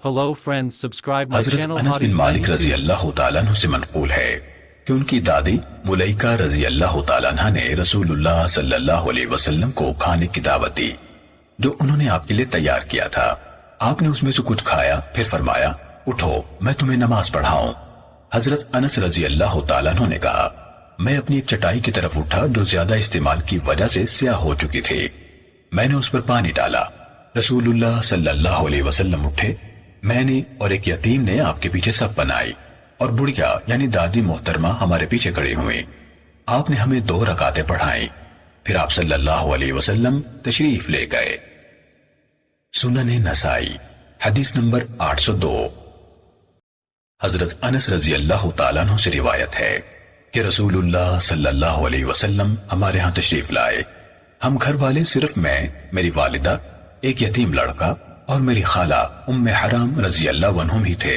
Hello friends, subscribe my حضرت channel انس بن Hadi's مالک 92. رضی اللہ تعالیٰ عنہ سے منقول ہے کہ ان کی دادی ملیکہ رضی اللہ تعالیٰ عنہ نے رسول اللہ صلی اللہ علیہ وسلم کو کھانے کی دعوت دی جو انہوں نے آپ کے لیے تیار کیا تھا۔ آپ نے اس میں سے کچھ کھایا، پھر فرمایا اٹھو میں تمہیں نماز پڑھاؤں۔ حضرت انس رضی اللہ تعالیٰ عنہ نے کہا میں اپنی ایک چٹائی کی طرف اٹھا جو زیادہ استعمال کی وجہ سے سیاہ ہو چکی تھی۔ میں نے اس پر پانی ڈالا۔ رسول اللہ صلی اللہ علیہ وسلم اٹھے، میں نے اور ایک یتیم نے آپ کے پیچھے صف بنائی اور بڑھیا یعنی دادی محترمہ ہمارے پیچھے کھڑی ہوئی۔ آپ نے ہمیں 2 رکعتیں پڑھائیں، پھر آپ صلی اللہ علیہ وسلم تشریف لے گئے۔ سنن نسائی حدیث نمبر 802۔ حضرت انس رضی اللہ تعالیٰ عنہ سے روایت ہے کہ رسول اللہ صلی اللہ علیہ وسلم ہمارے ہاں تشریف لائے۔ ہم گھر والے صرف میں، میری والدہ، ایک یتیم لڑکا اور میری خالہ ام حرام رضی اللہ عنہم ہی تھے۔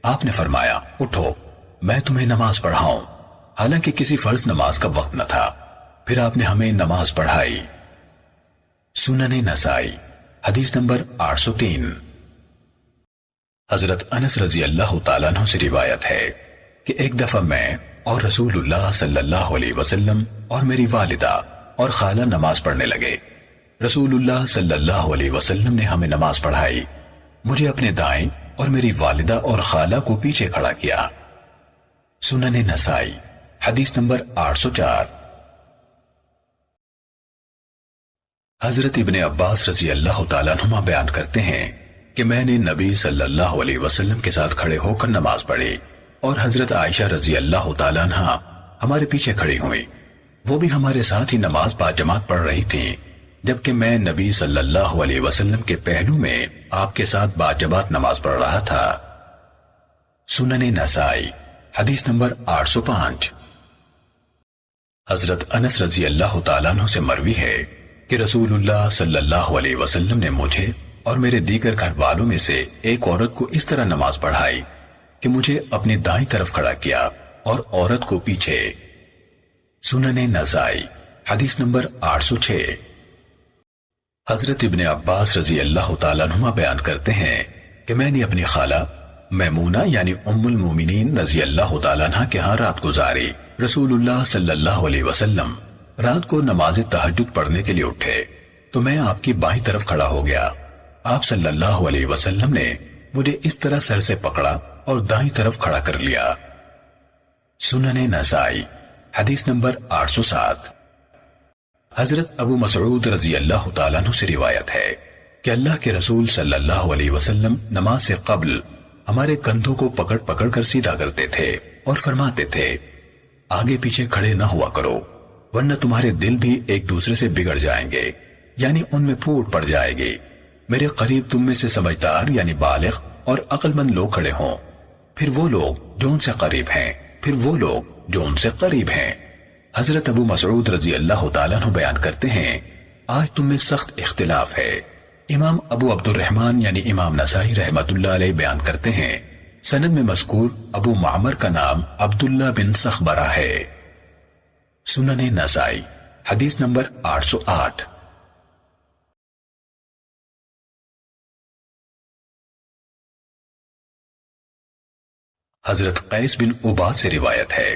آپ نے فرمایا اٹھو میں تمہیں نماز پڑھاؤں، حالانکہ کسی فرض نماز کا وقت نہ تھا۔ پھر آپ نے ہمیں نماز پڑھائی۔ سنن نسائی حدیث نمبر 803۔ حضرت انس رضی اللہ تعالیٰ عنہ سے روایت ہے کہ ایک دفعہ میں اور رسول اللہ صلی اللہ علیہ وسلم اور میری والدہ اور خالہ نماز پڑھنے لگے۔ رسول اللہ صلی اللہ علیہ وسلم نے ہمیں نماز پڑھائی، مجھے اپنے دائیں اور میری والدہ اور خالہ کو پیچھے کھڑا کیا۔ سنن نسائی حدیث نمبر 804۔ حضرت ابن عباس رضی اللہ تعالیٰ عنہما بیان کرتے ہیں کہ میں نے نبی صلی اللہ علیہ وسلم کے ساتھ کھڑے ہو کر نماز پڑھی اور حضرت عائشہ رضی اللہ تعالیٰ عنہا ہمارے پیچھے کھڑی ہوئی۔ وہ بھی ہمارے ساتھ ہی نماز با جماعت پڑھ رہی تھیں، جبکہ میں نبی صلی اللہ علیہ وسلم کے پہلو میں آپ کے ساتھ با جماعت نماز پڑھ رہا تھا۔ سنن نسائی حدیث نمبر 805۔ حضرت انس رضی اللہ تعالیٰ عنہ سے مروی ہے کہ رسول اللہ صلی اللہ علیہ وسلم نے مجھے اور میرے دیگر گھر والوں میں سے ایک عورت کو اس طرح نماز پڑھائی کہ مجھے اپنی دائیں طرف کھڑا کیا اور عورت کو پیچھے۔ سنن نسائی حدیث نمبر 806۔ حضرت ابن عباس رضی اللہ تعالیٰ عنہما بیان کرتے ہیں کہ میں نے اپنی خالہ میمونہ یعنی ام المومنین رضی اللہ تعالیٰ عنہ کے ہاں رات گزاری۔ رسول اللہ صلی اللہ علیہ وسلم رات کو نماز تہجد پڑھنے کے لیے اٹھے تو میں آپ کی بائیں طرف کھڑا ہو گیا۔ آپ صلی اللہ علیہ وسلم نے مجھے اس طرح سر سے پکڑا اور دائیں طرف کھڑا کر لیا۔ سنن نسائی حدیث نمبر 807۔ حضرت ابو مسعود رضی اللہ تعالیٰ عنہ سے روایت ہے کہ اللہ کے رسول صلی اللہ علیہ وسلم نماز سے قبل ہمارے کندھوں کو پکڑ پکڑ کر سیدھا کرتے تھے اور فرماتے تھے آگے پیچھے کھڑے نہ ہوا کرو ورنہ تمہارے دل بھی ایک دوسرے سے بگڑ جائیں گے، یعنی ان میں پھوٹ پڑ جائے گی۔ میرے قریب تم میں سے سمجھدار یعنی بالغ اور عقل مند لوگ کھڑے ہوں، پھر وہ لوگ جو ان سے قریب ہیں، پھر وہ لوگ جو ان سے قریب ہیں۔ حضرت ابو مسعود رضی اللہ تعالیٰ عنہ بیان کرتے ہیں آج تم میں سخت اختلاف ہے۔ امام ابو عبد الرحمن یعنی امام نسائی رحمت اللہ علیہ بیان کرتے ہیں سند میں مذکور ابو معمر کا نام عبداللہ بن سخبرہ ہے۔ سنن نسائی حدیث نمبر 808۔ حضرت قیس بن عباد سے روایت ہے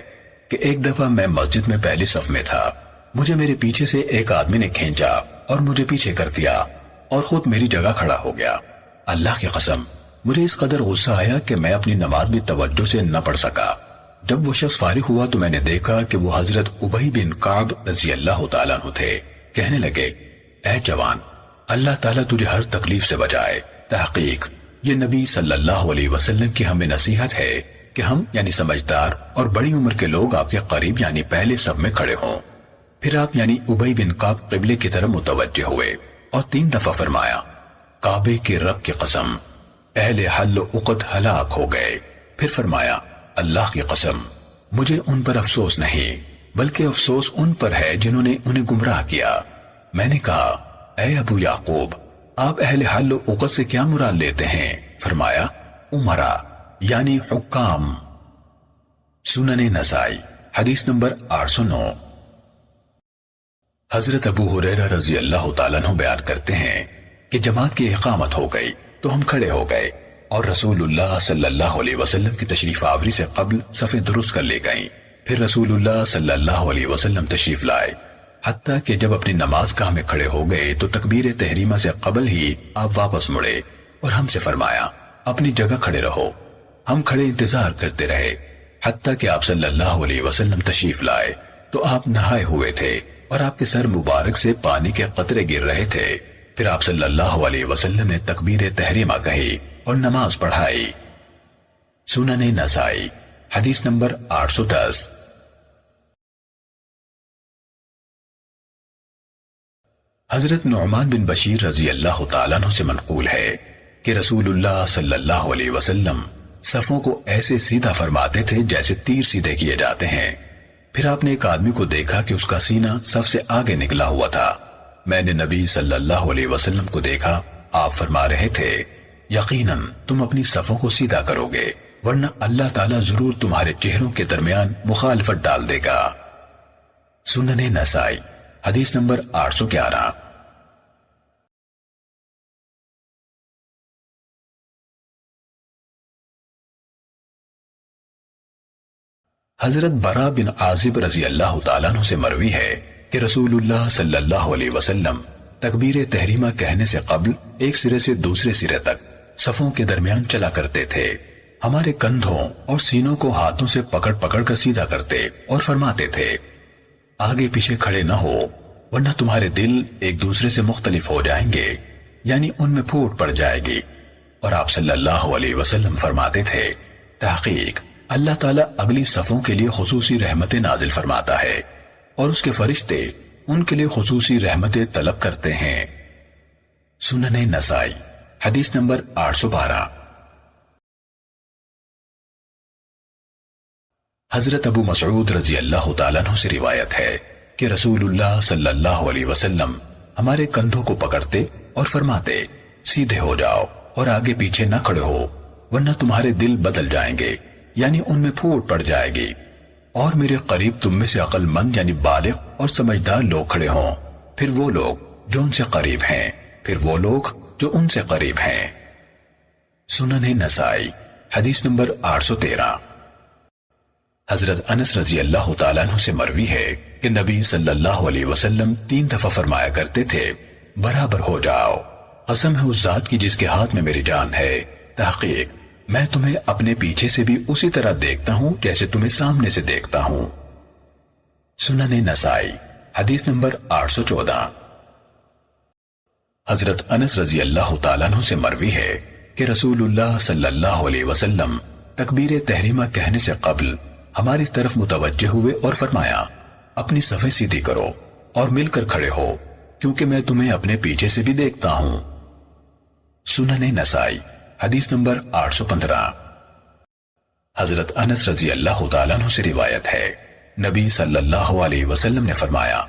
کہ ایک دفعہ میں مسجد میں پہلی صف میں تھا، مجھے میرے پیچھے سے ایک آدمی نے کھینچا اور مجھے پیچھے کر دیا اور خود میری جگہ کھڑا ہو گیا۔ اللہ کی قسم مجھے اس قدر غصہ آیا کہ میں اپنی نماز بھی توجہ سے نہ پڑھ سکا۔ جب وہ شخص فارغ ہوا تو میں نے دیکھا کہ وہ حضرت ابی بن کعب رضی اللہ تعالیٰ عنہ تھے۔ کہنے لگے اے جوان، اللہ تعالیٰ تجھے ہر تکلیف سے بچائے، تحقیق یہ نبی صلی اللہ علیہ وسلم کی ہمیں نصیحت ہے کہ ہم یعنی سمجھدار اور بڑی عمر کے لوگ آپ کے قریب یعنی پہلے صف میں کھڑے ہوں۔ پھر آپ یعنی ابی بن کعب قبلے کی طرف متوجہ ہوئے اور 3 دفعہ فرمایا کعبے کے رب کی قسم اہل حل و عقد ہلاک ہو گئے۔ پھر فرمایا اللہ کی قسم مجھے ان پر افسوس نہیں بلکہ افسوس ان پر ہے جنہوں نے انہیں گمراہ کیا۔ میں نے کہا اے ابو یعقوب آپ اہل حل و عقد سے کیا مراد لیتے ہیں؟ فرمایا امرا یعنی حکام۔ سنن نسائی حدیث نمبر 809۔ حضرت ابو ہریرہ رضی اللہ تعالیٰ عنہ بیان کرتے ہیں کہ جماعت کی اقامت ہو گئی تو ہم کھڑے ہو گئے، اور رسول اللہ صلی اللہ علیہ وسلم کی تشریف آوری سے قبل صفیں درست کر لے گئیں۔ پھر رسول اللہ صلی اللہ علیہ وسلم تشریف لائے، حتیٰ کہ جب اپنی نماز گاہ میں کھڑے ہو گئے تو تکبیر تحریمہ سے قبل ہی آپ واپس مڑے اور ہم سے فرمایا اپنی جگہ کھڑے رہو۔ ہم کھڑے انتظار کرتے رہے حتیٰ کہ آپ صلی اللہ علیہ وسلم تشریف لائے تو آپ نہائے ہوئے تھے اور آپ کے سر مبارک سے پانی کے قطرے گر رہے تھے۔ پھر آپ صلی اللہ علیہ وسلم نے تکبیر تحریمہ کہی اور نماز پڑھائی۔ سنن نسائی حدیث نمبر 810۔ حضرت نعمان بن بشیر رضی اللہ تعالیٰ عنہ سے منقول ہے کہ رسول اللہ صلی اللہ علیہ وسلم صفوں کو ایسے سیدھا فرماتے تھے جیسے تیر سیدھے کیے جاتے ہیں۔ پھر آپ نے ایک آدمی کو دیکھا کہ اس کا سینہ صف سے آگے نکلا ہوا تھا۔ میں نے نبی صلی اللہ علیہ وسلم کو دیکھا، آپ فرما رہے تھے یقیناً تم اپنی صفوں کو سیدھا کرو گے ورنہ اللہ تعالیٰ ضرور تمہارے چہروں کے درمیان مخالفت ڈال دے گا۔ سنن نسائی حدیث نمبر 811۔ حضرت برا بن عازب رضی اللہ تعالیٰ عنہ سے مروی ہے کہ رسول اللہ صلی اللہ علیہ وسلم تکبیر تحریمہ کہنے سے قبل ایک سرے سے دوسرے سرے تک صفوں کے درمیان چلا کرتے تھے۔ ہمارے کندھوں اور سینوں کو ہاتھوں سے پکڑ پکڑ کر سیدھا کرتے اور فرماتے تھے آگے پیچھے کھڑے نہ ہو ورنہ تمہارے دل ایک دوسرے سے مختلف ہو جائیں گے، یعنی ان میں پھوٹ پڑ جائے گی۔ اور آپ صلی اللہ علیہ وسلم فرماتے تھے تحقیق اللہ تعالیٰ اگلی صفوں کے لیے خصوصی رحمتیں نازل فرماتا ہے اور اس کے فرشتے ان کے لیے خصوصی رحمتیں طلب کرتے ہیں۔ سنن نسائی حدیث نمبر 812۔ حضرت ابو مسعود رضی اللہ تعالیٰ عنہ سے روایت ہے کہ رسول اللہ صلی اللہ علیہ وسلم ہمارے کندھوں کو پکڑتے اور فرماتے سیدھے ہو جاؤ اور آگے پیچھے نہ کھڑے ہو ورنہ تمہارے دل بدل جائیں گے، یعنی ان میں پھوٹ پڑ جائے گی۔ اور میرے قریب تم میں سے عقل مند یعنی بالغ اور سمجھدار لوگ کھڑے ہوں، پھر وہ لوگ جو ان سے قریب ہیں، پھر وہ لوگ جو ان سے قریب ہیں۔ سنن نسائی حدیث نمبر 813۔ حضرت انس رضی اللہ تعالیٰ عنہ سے مروی ہے کہ نبی صلی اللہ علیہ وسلم 3 دفعہ فرمایا کرتے تھے برابر ہو جاؤ، قسم ہے اس ذات کی جس کے ہاتھ میں میری جان ہے، تحقیق میں تمہیں اپنے پیچھے سے بھی اسی طرح دیکھتا ہوں جیسے تمہیں سامنے سے دیکھتا ہوں۔ سنن نسائی حدیث نمبر 814۔ حضرت انس رضی اللہ تعالیٰ عنہ سے مروی ہے کہ رسول اللہ صلی اللہ علیہ وسلم تکبیر تحریمہ کہنے سے قبل ہماری طرف متوجہ ہوئے اور فرمایا اپنی صفیں سیدھی کرو اور مل کر کھڑے ہو کیونکہ میں تمہیں اپنے پیچھے سے بھی دیکھتا ہوں۔ سنن نسائی حدیث نمبر 815۔ حضرت انس رضی اللہ تعالیٰ عنہ سے روایت ہے نبی صلی اللہ علیہ وسلم نے فرمایا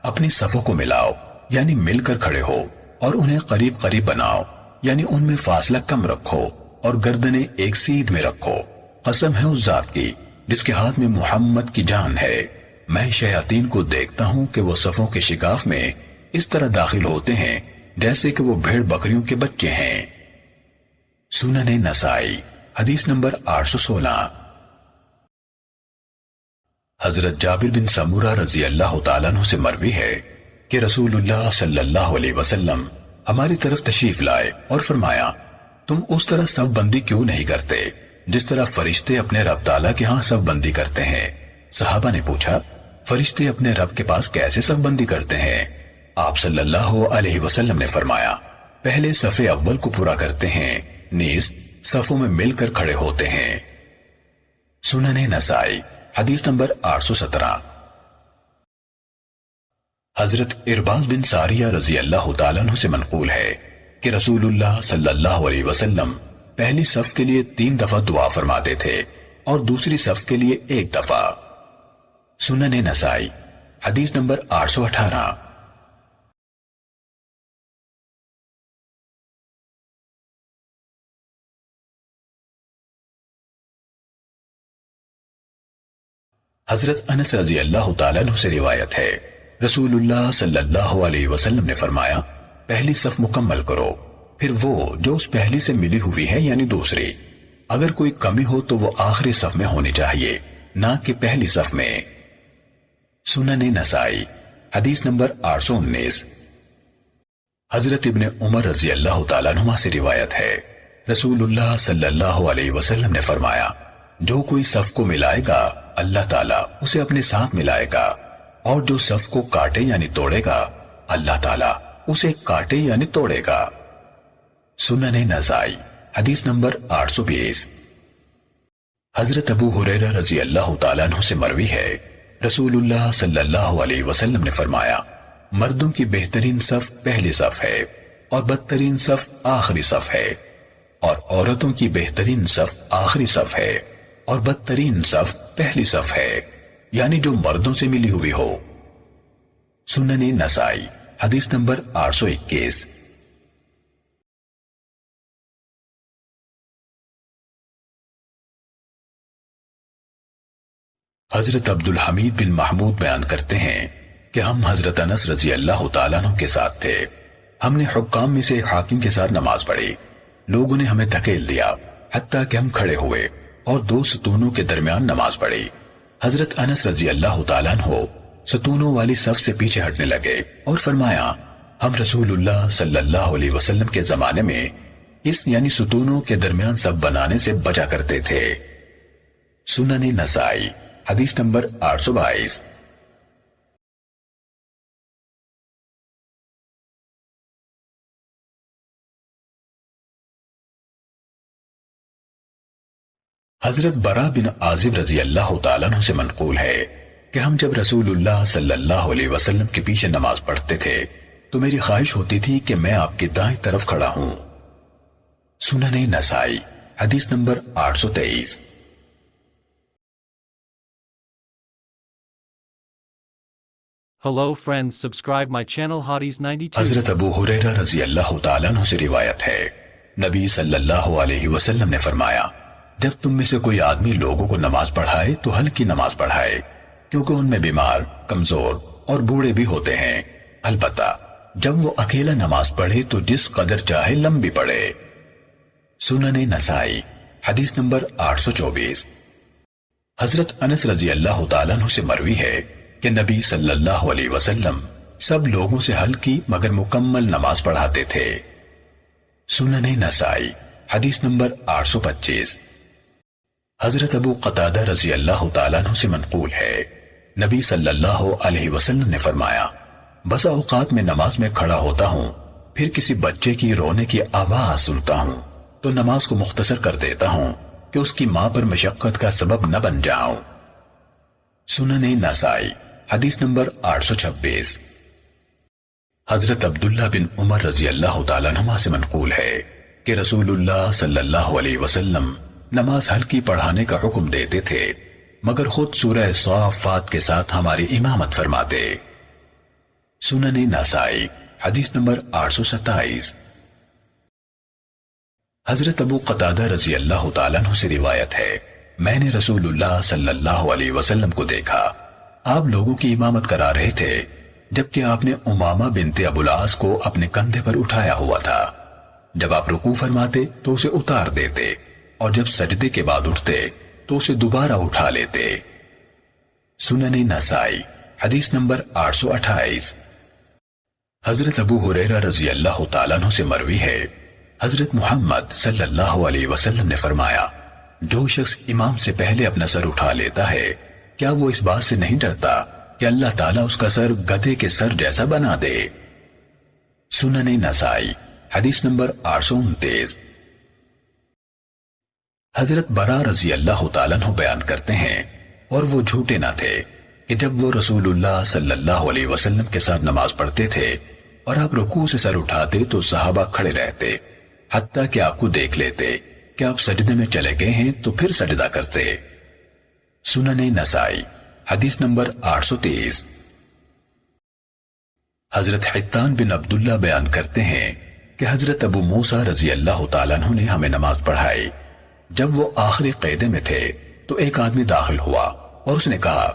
اپنی صفوں کو ملاؤ یعنی مل کر کھڑے ہو اور انہیں قریب قریب بناؤ یعنی ان میں فاصلہ کم رکھو اور گردنیں ایک سیدھ میں رکھو، قسم ہے اس ذات کی جس کے ہاتھ میں محمد کی جان ہے، میں شیاطین کو دیکھتا ہوں کہ وہ صفوں کے شکاف میں اس طرح داخل ہوتے ہیں جیسے کہ وہ بھیڑ بکریوں کے بچے ہیں۔ سنن نسائی حدیث نمبر 816۔ حضرت جابر بن سمورہ رضی اللہ تعالیٰ عنہ سے مروی ہے کہ رسول اللہ صلی اللہ علیہ وسلم ہماری طرف تشریف لائے اور فرمایا تم اس طرح صف بندی کیوں نہیں کرتے جس طرح فرشتے اپنے رب تعالیٰ کے ہاں صف بندی کرتے ہیں؟ صحابہ نے پوچھا فرشتے اپنے رب کے پاس کیسے صف بندی کرتے ہیں؟ آپ صلی اللہ علیہ وسلم نے فرمایا پہلے صف اول کو پورا کرتے ہیں، نیز صفوں میں مل کر کھڑے ہوتے ہیں۔ سنن نسائی حدیث نمبر 817۔ حضرت ارباز بن ساریہ رضی اللہ تعالیٰ عنہ سے منقول ہے کہ رسول اللہ صلی اللہ علیہ وسلم پہلی صف کے لیے 3 دفعہ دعا فرماتے تھے اور دوسری صف کے لیے 1 دفعہ۔ سنن نسائی حدیث نمبر 818۔ حضرت انس رضی اللہ تعالیٰ عنہ سے روایت ہے رسول اللہ صلی اللہ علیہ وسلم نے فرمایا پہلی صف مکمل کرو پھر وہ جو اس پہلی سے ملی ہوئی ہے یعنی دوسری، اگر کوئی کمی ہو تو وہ آخری صف میں ہونی چاہیے، نہ کہ پہلی صف میں۔ سنن نسائی حدیث نمبر 819۔ حضرت ابن عمر رضی اللہ تعالیٰ عنہما سے روایت ہے، رسول اللہ صلی اللہ علیہ وسلم نے فرمایا، جو کوئی صف کو ملائے گا اللہ تعالیٰ اسے اپنے ساتھ ملائے گا، اور جو صف کو کاٹے یعنی توڑے گا اللہ تعالیٰ اسے کاٹے یعنی توڑے گا۔ سنن نسائی حدیث نمبر 820۔ حضرت ابو ہریرہ رضی اللہ تعالیٰ عنہ سے مروی ہے، رسول اللہ صلی اللہ علیہ وسلم نے فرمایا، مردوں کی بہترین صف پہلی صف ہے اور بدترین صف آخری صف ہے، اور عورتوں کی بہترین صف آخری صف ہے اور بدترین صف پہلی صف ہے، یعنی جو مردوں سے ملی ہوئی ہو۔ سنن نسائی حدیث نمبر 821۔ حضرت عبد الحمید بن محمود بیان کرتے ہیں کہ ہم حضرت انس رضی اللہ تعالیٰ عنہ کے ساتھ تھے، ہم نے حکام میں سے ایک حاکم کے ساتھ نماز پڑھی، لوگوں نے ہمیں دھکیل دیا حتیٰ کہ ہم کھڑے ہوئے اور دو ستونوں کے درمیان نماز پڑھی۔ حضرت انس رضی اللہ تعالیٰ عنہ ستونوں والی صف سے پیچھے ہٹنے لگے اور فرمایا، ہم رسول اللہ صلی اللہ علیہ وسلم کے زمانے میں اس یعنی ستونوں کے درمیان صف بنانے سے بچا کرتے تھے۔ سنن نسائی حدیث نمبر 822۔ حضرت برا بن عازب رضی اللہ تعالیٰ عنہ سے منقول ہے کہ ہم جب رسول اللہ صلی اللہ علیہ وسلم کے پیچھے نماز پڑھتے تھے تو میری خواہش ہوتی تھی کہ میں آپ کی دائیں طرف کھڑا ہوں۔ سنن نسائی حدیث number 823۔ Hello friends, subscribe my channel Hotties 92. حضرت ابو ہریرہ رضی اللہ تعالیٰ عنہ سے روایت ہے، نبی صلی اللہ علیہ وسلم نے فرمایا، جب تم میں سے کوئی آدمی لوگوں کو نماز پڑھائے تو ہلکی نماز پڑھائے، کیونکہ ان میں بیمار، کمزور اور بوڑھے بھی ہوتے ہیں، البتہ جب وہ اکیلا نماز پڑھے تو جس قدر چاہے لمبی پڑھے۔ سنن نسائی حدیث نمبر 824۔ حضرت انس رضی اللہ تعالیٰ عنہ سے مروی ہے کہ نبی صلی اللہ علیہ وسلم سب لوگوں سے ہلکی مگر مکمل نماز پڑھاتے تھے۔ سنن نسائی حدیث نمبر 825۔ حضرت ابو قتادہ رضی اللہ تعالیٰ عنہ سے منقول ہے، نبی صلی اللہ علیہ وسلم نے فرمایا، بسا اوقات میں نماز میں کھڑا ہوتا ہوں، پھر کسی بچے کی رونے کی آواز سنتا ہوں تو نماز کو مختصر کر دیتا ہوں کہ اس کی ماں پر مشقت کا سبب نہ بن جاؤں۔ سنن نسائی حدیث نمبر 826۔ حضرت عبداللہ بن عمر رضی اللہ تعالیٰ عنہما سے منقول ہے کہ رسول اللہ صلی اللہ علیہ وسلم نماز ہلکی پڑھانے کا حکم دیتے تھے، مگر خود سورہ صافات کے ساتھ ہماری امامت فرماتے۔ سنن نسائی حدیث نمبر 827۔ حضرت ابو قتادہ رضی اللہ تعالیٰ عنہ سے روایت ہے، میں نے رسول اللہ صلی اللہ علیہ وسلم کو دیکھا، آپ لوگوں کی امامت کرا رہے تھے، جبکہ آپ نے امامہ بنت ابو العاص کو اپنے کندھے پر اٹھایا ہوا تھا، جب آپ رکوع فرماتے تو اسے اتار دیتے اور جب سجدے کے بعد اٹھتے تو اسے دوبارہ اٹھا لیتے۔ سنن نسائی حدیث نمبر 828۔ حضرت ابو ہریرہ رضی اللہ تعالیٰ عنہ سے مروی ہے، حضرت محمد صلی اللہ علیہ وسلم نے فرمایا، جو شخص امام سے پہلے اپنا سر اٹھا لیتا ہے، کیا وہ اس بات سے نہیں ڈرتا کہ اللہ تعالیٰ اس کا سر گدھے کے سر جیسا بنا دے؟ سنن نسائی حدیث نمبر 829۔ حضرت برا رضی اللہ تعالیٰ عنہ بیان کرتے ہیں، اور وہ جھوٹے نہ تھے، کہ جب وہ رسول اللہ صلی اللہ علیہ وسلم کے ساتھ نماز پڑھتے تھے اور آپ رکوع سے سر اٹھاتے تو صحابہ کھڑے رہتے، حتیٰ کہ آپ کو دیکھ لیتے کہ آپ سجدے میں چلے گئے ہیں تو پھر سجدہ کرتے۔ سنن نسائی حدیث نمبر 830۔ حضرت حتان بن عبداللہ بیان کرتے ہیں کہ حضرت ابو موسیٰ رضی اللہ تعالیٰ عنہ نے ہمیں نماز پڑھائی، جب وہ آخری قیدے میں تھے تو ایک آدمی داخل ہوا اور اس نے کہا،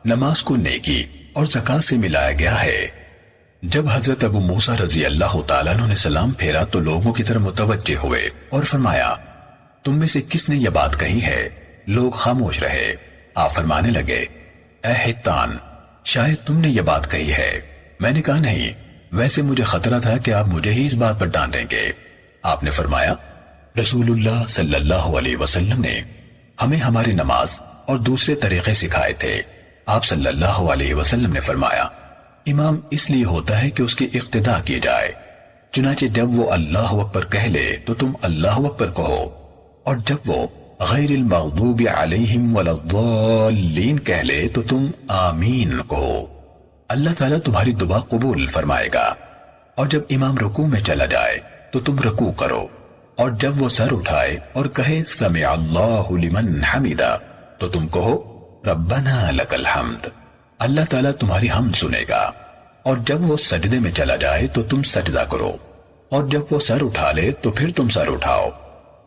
نماز کو نیکی اور زکوٰۃ سے ملایا گیا ہے۔ جب حضرت ابو موسیٰ رضی اللہ تعالیٰ عنہ نے سلام پھیرا تو لوگوں کی طرف متوجہ ہوئے اور فرمایا تم میں سے کس نے یہ بات کہی ہے؟ لوگ خاموش رہے۔ آپ فرمانے لگے اے حتان، شاید تم نے یہ بات کہی ہے۔ میں نے کہا نہیں، ویسے مجھے خطرہ تھا کہ آپ مجھے ہی اس بات پر ڈانٹیں گے۔ آپ نے فرمایا رسول اللہ صلی اللہ علیہ وسلم نے ہمیں ہماری نماز اور دوسرے طریقے سکھائے تھے۔ آپ صلی اللہ علیہ وسلم نے فرمایا امام اس لیے ہوتا ہے کہ اس کی اقتداء کی جائے، چنانچہ جب وہ اللہ اکبر کہہ لے تو تم اللہ اکبر کہو، اور جب وہ غیر المغضوب علیہم ولا الضالین کہہ لے تو تم آمین کہو۔ اللہ تعالیٰ تمہاری دعا قبول فرمائے گا۔ اور جب امام رکوع میں چلا جائے تو تم رکوع کرو، اور جب وہ سر اٹھائے اور کہے سمع اللہ لمن حمدہ تو تم کہو ربنا لک الحمد۔ اللہ تعالیٰ تمہاری حمد سنے گا۔ اور جب وہ سجدے میں چلا جائے تو تم سجدہ کرو، اور جب وہ سر اٹھا لے تو پھر تم سر اٹھاؤ۔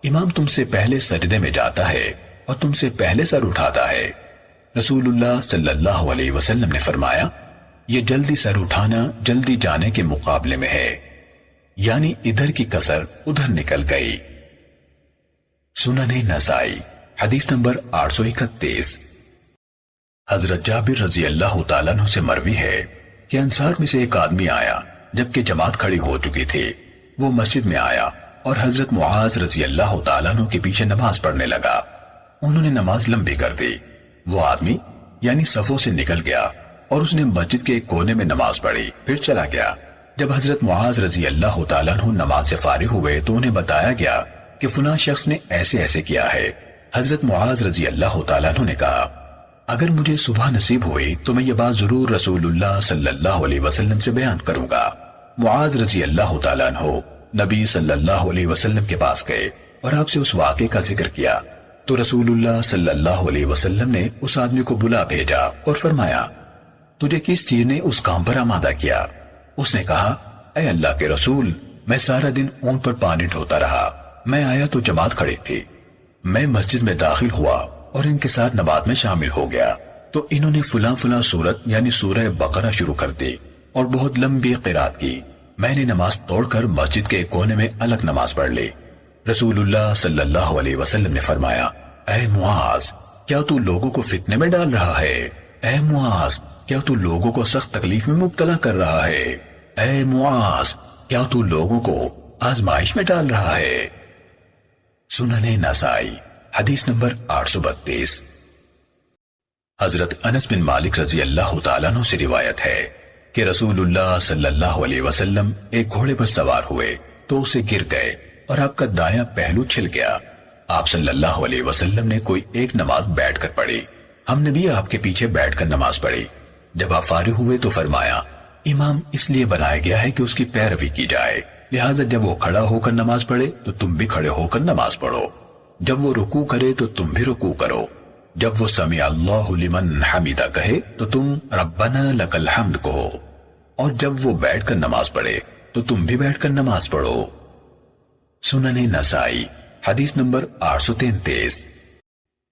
امام تم سے پہلے سجدے میں جاتا ہے اور تم سے پہلے سر اٹھاتا ہے۔ رسول اللہ صلی اللہ علیہ وسلم نے فرمایا یہ جلدی سر اٹھانا جلدی جانے کے مقابلے میں ہے، یعنی ادھر کی کسر ادھر نکل گئی۔ سنن نسائی حدیث نمبر 831۔ حضرت جابر رضی اللہ تعالیٰ عنہ سے مروی ہے کہ انصار میں سے ایک آدمی آیا جبکہ جماعت کھڑی ہو چکی تھی۔ وہ مسجد میں آیا اور حضرت معاذ رضی اللہ تعالیٰ عنہ کے پیچھے نماز پڑھنے لگا۔ انہوں نے نماز لمبی کر دی۔ وہ آدمی یعنی صفوں سے نکل گیا اور اس نے مسجد کے ایک کونے میں نماز پڑھی، پھر چلا گیا۔ جب حضرت معاذ رضی اللہ تعالیٰ عنہ نماز سے فارغ ہوئے تو انہیں بتایا گیا کہ فلاں شخص نے ایسے ایسے کیا ہے۔ حضرت معاذ رضی اللہ تعالیٰ عنہ نے کہا اگر مجھے صبح نصیب ہوئی تو میں یہ بات ضرور رسول اللہ صلی اللہ علیہ وسلم سے بیان کروں گا۔ معاذ رضی اللہ تعالیٰ عنہ نبی صلی اللہ علیہ وسلم کے پاس گئے اور آپ سے اس واقعے کا ذکر کیا تو رسول اللہ صلی اللہ علیہ وسلم نے اس آدمی کو بلا بھیجا اور فرمایا تجھے کس چیز نے اس کام پر آمادہ کیا؟ اس نے کہا اے اللہ کے رسول، میں سارا دن اونٹ پر پانی ڈھوتا رہا، میں آیا تو جماعت کھڑی تھی، میں مسجد میں داخل ہوا اور ان کے ساتھ نماز میں شامل ہو گیا تو انہوں نے فلاں فلاں سورت یعنی سورہ بقرہ شروع کر دی اور بہت لمبی قرات کی۔ میں نے نماز توڑ کر مسجد کے ایک کونے میں الگ نماز پڑھ لی۔ رسول اللہ صلی اللہ علیہ وسلم نے فرمایا اے معاذ، کیا تو لوگوں کو فتنے میں ڈال رہا ہے؟ اے معاذ، کیا تو لوگوں کو سخت تکلیف میں مبتلا کر رہا ہے؟ اے معاذ، کیا تو لوگوں کو آزمائش میں ڈال رہا ہے؟ سنن نسائی حدیث نمبر 832۔ حضرت انس بن مالک رضی اللہ تعالیٰ عنہ سے روایت ہے کہ رسول اللہ صلی اللہ علیہ وسلم ایک گھوڑے پر سوار ہوئے تو اسے گر گئے اور آپ کا دایاں پہلو چھل گیا۔ آپ صلی اللہ علیہ وسلم نے کوئی ایک نماز بیٹھ کر پڑھی، ہم نے بھی آپ کے پیچھے بیٹھ کر نماز پڑھی۔ جب آپ فارغ ہوئے تو فرمایا امام اس لیے بنایا گیا ہے کہ اس کی پیروی کی جائے، لہٰذا جب وہ کھڑا ہو کر نماز پڑھے تو تم بھی کھڑے ہو کر نماز پڑھو، جب وہ رکوع کرے تو تم بھی رکوع کرو، جب وہ سمع اللہ لمن حمدہ کہے تو تم ربنا لک الحمد کہو، اور جب وہ بیٹھ کر نماز پڑھے تو تم بھی بیٹھ کر نماز پڑھو۔ سنن نسائی حدیث نمبر 833۔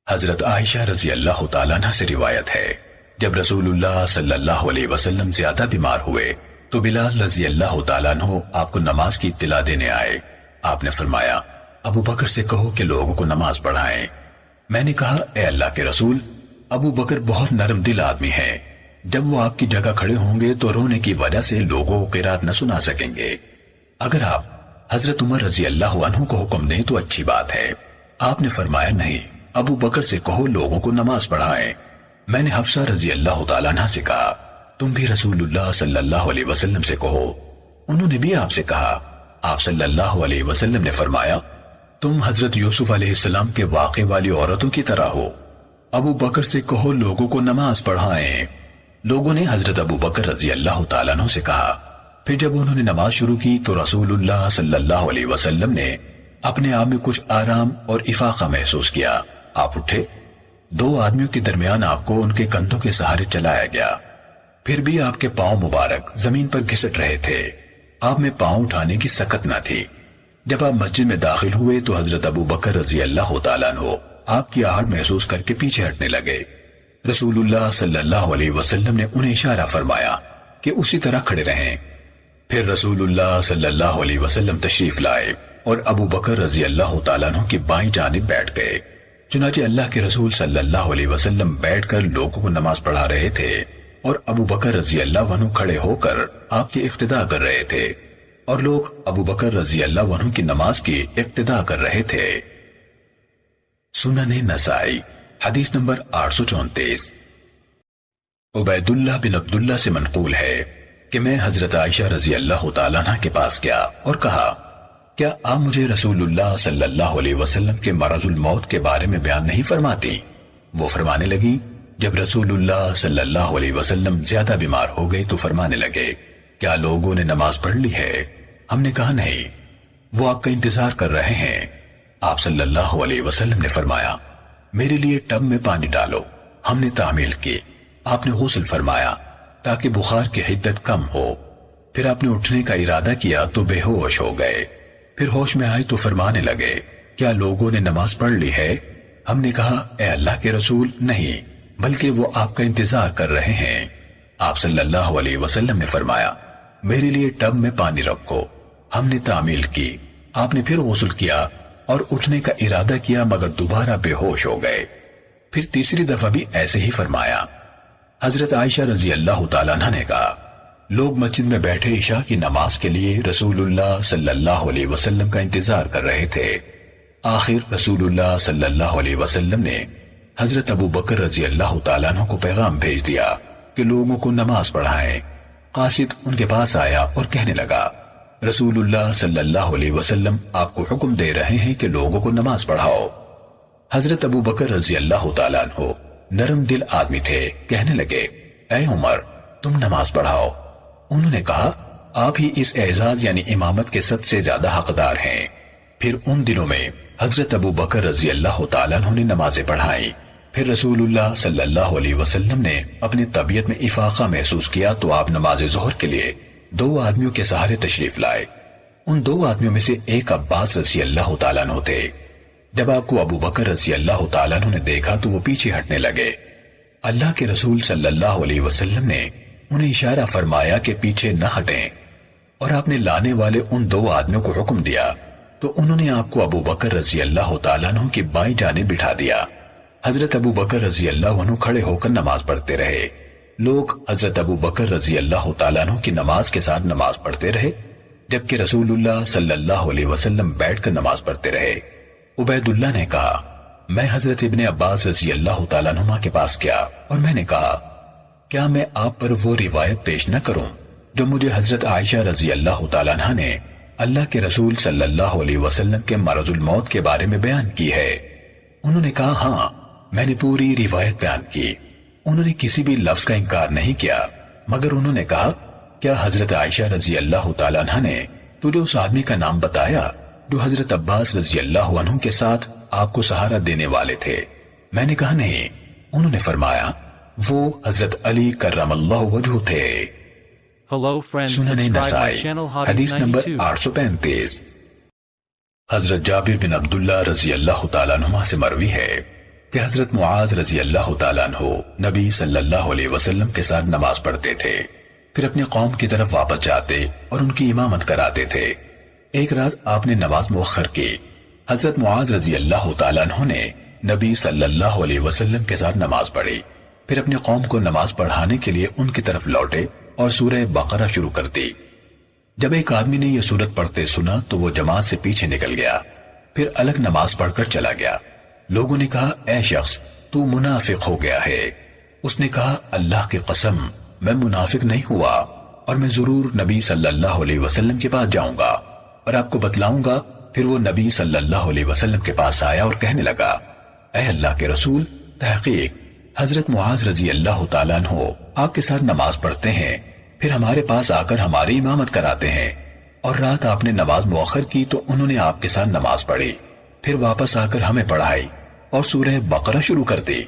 حضرت عائشہ رضی اللہ تعالیٰ عنہ سے روایت ہے جب رسول اللہ صلی اللہ علیہ وسلم زیادہ بیمار ہوئے تو بلال رضی اللہ تعالیٰ عنہ آپ کو نماز کی اطلاع دینے آئے۔ آپ نے فرمایا ابو بکر سے کہو کہ لوگوں کو نماز پڑھائیں۔ میں نے کہا اے اللہ کے رسول، ابو بکر بہت نرم دل آدمی ہے، جب وہ آپ کی جگہ کھڑے ہوں گے تو رونے کی وجہ سے لوگوں کو قرات نہ سنا سکیں گے۔ اگر آپ حضرت عمر رضی اللہ عنہ کو حکم دیں تو اچھی بات ہے۔ آپ نے فرمایا نہیں، ابو بکر سے کہو لوگوں کو نماز پڑھائیں۔ میں نے حفصہ رضی اللہ تعالیٰ عنہ سے کہا تم بھی رسول اللہ صلی اللہ علیہ وسلم سے کہو۔ انہوں نے بھی آپ سے کہا۔ آپ صلی اللہ علیہ وسلم نے فرمایا تم حضرت یوسف علیہ السلام کے واقعے والی عورتوں کی طرح ہو، ابو بکر سے کہو لوگوں کو نماز پڑھائیں۔ لوگوں نے حضرت ابو بکر رضی اللہ تعالیٰ عنہ سے کہا۔ پھر جب انہوں نے نماز شروع کی تو رسول اللہ صلی اللہ علیہ وسلم نے اپنے آپ میں کچھ آرام اور افاقہ محسوس کیا۔ آپ اٹھے، دو آدمیوں کے درمیان آپ کو ان کے کندھوں کے سہارے چلایا گیا، پھر بھی آپ کے پاؤں مبارک زمین پر گھسٹ رہے تھے، آپ میں پاؤں اٹھانے کی سکت نہ تھی۔ جب آپ مسجد میں داخل ہوئے تو حضرت ابو بکر رضی اللہ تعالیٰ عنہ آپ کی آہٹ محسوس کر کے پیچھے ہٹنے لگے۔ رسول اللہ صلی اللہ علیہ وسلم نے انہیں اشارہ فرمایا کہ اسی طرح کھڑے رہیں۔ پھر رسول اللہ صلی اللہ علیہ وسلم تشریف لائے اور ابو بکر رضی اللہ تعالیٰ عنہ کی بائیں جانب بیٹھ گئے۔ چنانچہ اللہ کے رسول صلی اللہ علیہ وسلم بیٹھ کر لوگوں کو نماز پڑھا رہے تھے اور ابو بکر رضی اللہ عنہ کھڑے ہو کر آپ کی اقتداء کر رہے تھے اور لوگ ابو بکر رضی اللہ عنہ کی نماز کی اقتداء کر رہے تھے۔ سنن نسائی حدیث نمبر 834۔ عبید اللہ بن عبداللہ سے منقول ہے کہ میں حضرت عائشہ رضی اللہ تعالیٰ عنہ کے پاس گیا اور کہا، کیا آپ مجھے رسول اللہ صلی اللہ علیہ وسلم کے مرض الموت کے بارے میں بیان نہیں فرماتی؟ وہ فرمانے لگی، جب رسول اللہ صلی اللہ علیہ وسلم زیادہ بیمار ہو گئے تو فرمانے لگے، کیا لوگوں نے نماز پڑھ لی ہے؟ ہم نے کہا نہیں، وہ آپ کا انتظار کر رہے ہیں۔ آپ صلی اللہ علیہ وسلم نے فرمایا، میرے لیے ٹب میں پانی ڈالو۔ ہم نے تعمیل کی، آپ نے غسل فرمایا تاکہ بخار کی حدت کم ہو۔ پھر آپ نے اٹھنے کا ارادہ کیا تو بے ہوش ہو گئے۔ پھر ہوش میں آئے تو فرمانے لگے، کیا لوگوں نے نماز پڑھ لی ہے؟ ہم نے کہا، اے اللہ کے رسول، نہیں، بلکہ وہ آپ کا انتظار کر رہے ہیں۔ آپ صلی اللہ علیہ وسلم نے فرمایا، میرے لیے ٹب میں پانی رکھو۔ ہم نے تعمیل کی، آپ نے پھر غسل کیا اور اٹھنے کا ارادہ کیا مگر دوبارہ بے ہوش ہو گئے۔ پھر تیسری دفعہ بھی ایسے ہی فرمایا۔ حضرت عائشہ رضی اللہ تعالیٰ عنہ نے کہا، لوگ مسجد میں بیٹھے عشاء کی نماز کے لیے رسول اللہ صلی اللہ علیہ وسلم کا انتظار کر رہے تھے۔ آخر رسول اللہ صلی اللہ علیہ وسلم نے حضرت ابو بکر رضی اللہ تعالیٰ عنہ کو پیغام بھیج دیا کہ لوگوں کو نماز پڑھائیں۔ قاصد ان کے پاس آیا اور کہنے لگا، رسول اللہ صلی اللہ علیہ وسلم آپ کو حکم دے رہے ہیں کہ لوگوں کو نماز پڑھاؤ۔ حضرت ابو بکر رضی اللہ تعالیٰ عنہ نرم دل آدمی تھے، کہنے لگے، اے عمر، تم نماز پڑھاؤ۔ انہوں نے کہا، آپ ہی اس اعزاز یعنی امامت کے سب سے زیادہ حقدار ہیں۔ پھر ان دنوں میں حضرت ابو بکر رضی اللہ تعالیٰ عنہ نے نمازیں پڑھائیں۔ پھر رسول اللہ صلی اللہ علیہ وسلم نے اپنی طبیعت میں افاقہ محسوس کیا تو آپ نماز ظہر کے لیے 2 آدمیوں کے سہارے تشریف لائے۔ ان 2 آدمیوں میں سے ایک عباس رضی اللہ تعالیٰ عنہ تھے۔ جب آپ کو ابو بکر رضی اللہ تعالیٰ عنہ نے دیکھا تو وہ پیچھے ہٹنے لگے۔ اللہ کے رسول صلی اللہ علیہ وسلم نے انہیں اشارہ فرمایا کہ پیچھے نہ ہٹیں، اور آپ نے لانے والے ان 2 آدمیوں کو حکم دیا تو انہوں نے آپ کو ابو بکر رضی اللہ تعالیٰ عنہ کی بائیں جانب بٹھا دیا۔ حضرت ابو بکر رضی اللہ عنہ کھڑے ہو کر نماز پڑھتے رہے۔ لوگ حضرت ابو بکر رضی اللہ تعالیٰ عنہ کی نماز کے ساتھ نماز پڑھتے رہے، جبکہ رسول اللہ صلی اللہ علیہ وسلم بیٹھ کر نماز پڑھتے رہے۔ عبید اللہ نے کہا، میں حضرت ابن عباس رضی اللہ تعالیٰ عنہ کے پاس گیا اور میں نے کہا، کیا میں آپ پر وہ روایت پیش نہ کروں جو مجھے حضرت عائشہ رضی اللہ تعالیٰ عنہ نے اللہ کے رسول صلی اللہ علیہ وسلم کے مرض الموت کے بارے میں بیان کی ہے؟ انہوں نے کہا، ہاں، میں نے پوری روایت بیان کی۔ انہوں نے کسی بھی لفظ کا انکار نہیں کیا، مگر انہوں نے کہا، کیا حضرت عائشہ رضی اللہ تعالیٰ عنہ نے تجھے اس آدمی کا نام بتایا جو حضرت عباس رضی اللہ عنہ کے ساتھ آپ کو سہارا دینے والے تھے؟ میں نے کہا، نہیں۔ انہوں نے فرمایا، وہ حضرت علی کرم اللہ وجہ تھے۔ Hello friends, سنن subscribe my نسائی channel حدیث نمبر Hotties92. 835۔ حضرت جابر بن عبداللہ رضی اللہ تعالیٰ عنہ سے مروی ہے کہ حضرت معاذ رضی اللہ تعالیٰ عنہ نبی صلی اللہ علیہ وسلم کے ساتھ نماز پڑھتے تھے، پھر اپنی قوم کی طرف واپس جاتے اور ان کی امامت کراتے تھے۔ ایک رات آپ نے نماز مؤخر کی۔ حضرت معاذ رضی اللہ تعالیٰ عنہ نے نبی صلی اللہ علیہ وسلم کے ساتھ نماز پڑھی، پھر اپنی قوم کو نماز پڑھانے کے لیے ان کی طرف لوٹے اور سورہ بقرہ شروع کر دی۔ جب ایک آدمی نے یہ سورت پڑھتے سنا تو وہ جماعت سے پیچھے نکل گیا، پھر الگ نماز پڑھ کر چلا گیا۔ لوگوں نے کہا، اے شخص، تو منافق ہو گیا ہے۔ اس نے کہا، اللہ کی قسم، میں منافق نہیں ہوا، اور میں ضرور نبی صلی اللہ علیہ وسلم کے پاس جاؤں گا اور آپ کو بتلاؤں گا۔ پھر وہ نبی صلی اللہ علیہ وسلم کے پاس آیا اور کہنے لگا، اے اللہ کے رسول، تحقیق حضرت معاذ رضی اللہ تعالیٰ عنہ آپ کے ساتھ نماز پڑھتے ہیں، پھر ہمارے پاس آ کر ہماری امامت کراتے ہیں، اور رات آپ نے نماز مؤخر کی تو انہوں نے آپ کے ساتھ نماز پڑھی، پھر واپس آ کر ہمیں پڑھائی اور سورہ بقرہ شروع کر دی۔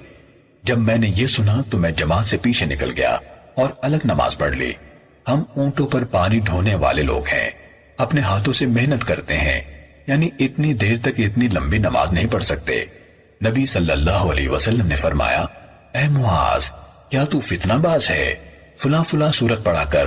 جب میں نے یہ سنا تو میں جماعت سے پیچھے نکل گیا اور الگ نماز پڑھ لی۔ ہم اونٹوں پر پانی ڈھونے والے لوگ ہیں، اپنے ہاتھوں سے محنت کرتے ہیں، یعنی اتنی دیر تک اتنی لمبی نماز نہیں پڑھ سکتے۔ نبی صلی اللہ علیہ وسلم نے فرمایا، اے معاذ، کیا تو فتنہ باز ہے؟ فلاں فلاں سورت پڑھا کر۔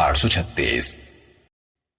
836।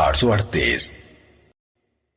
838।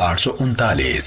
839।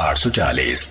840।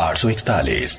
841।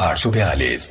842।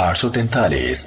843।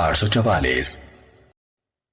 844।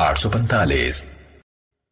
845।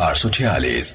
846।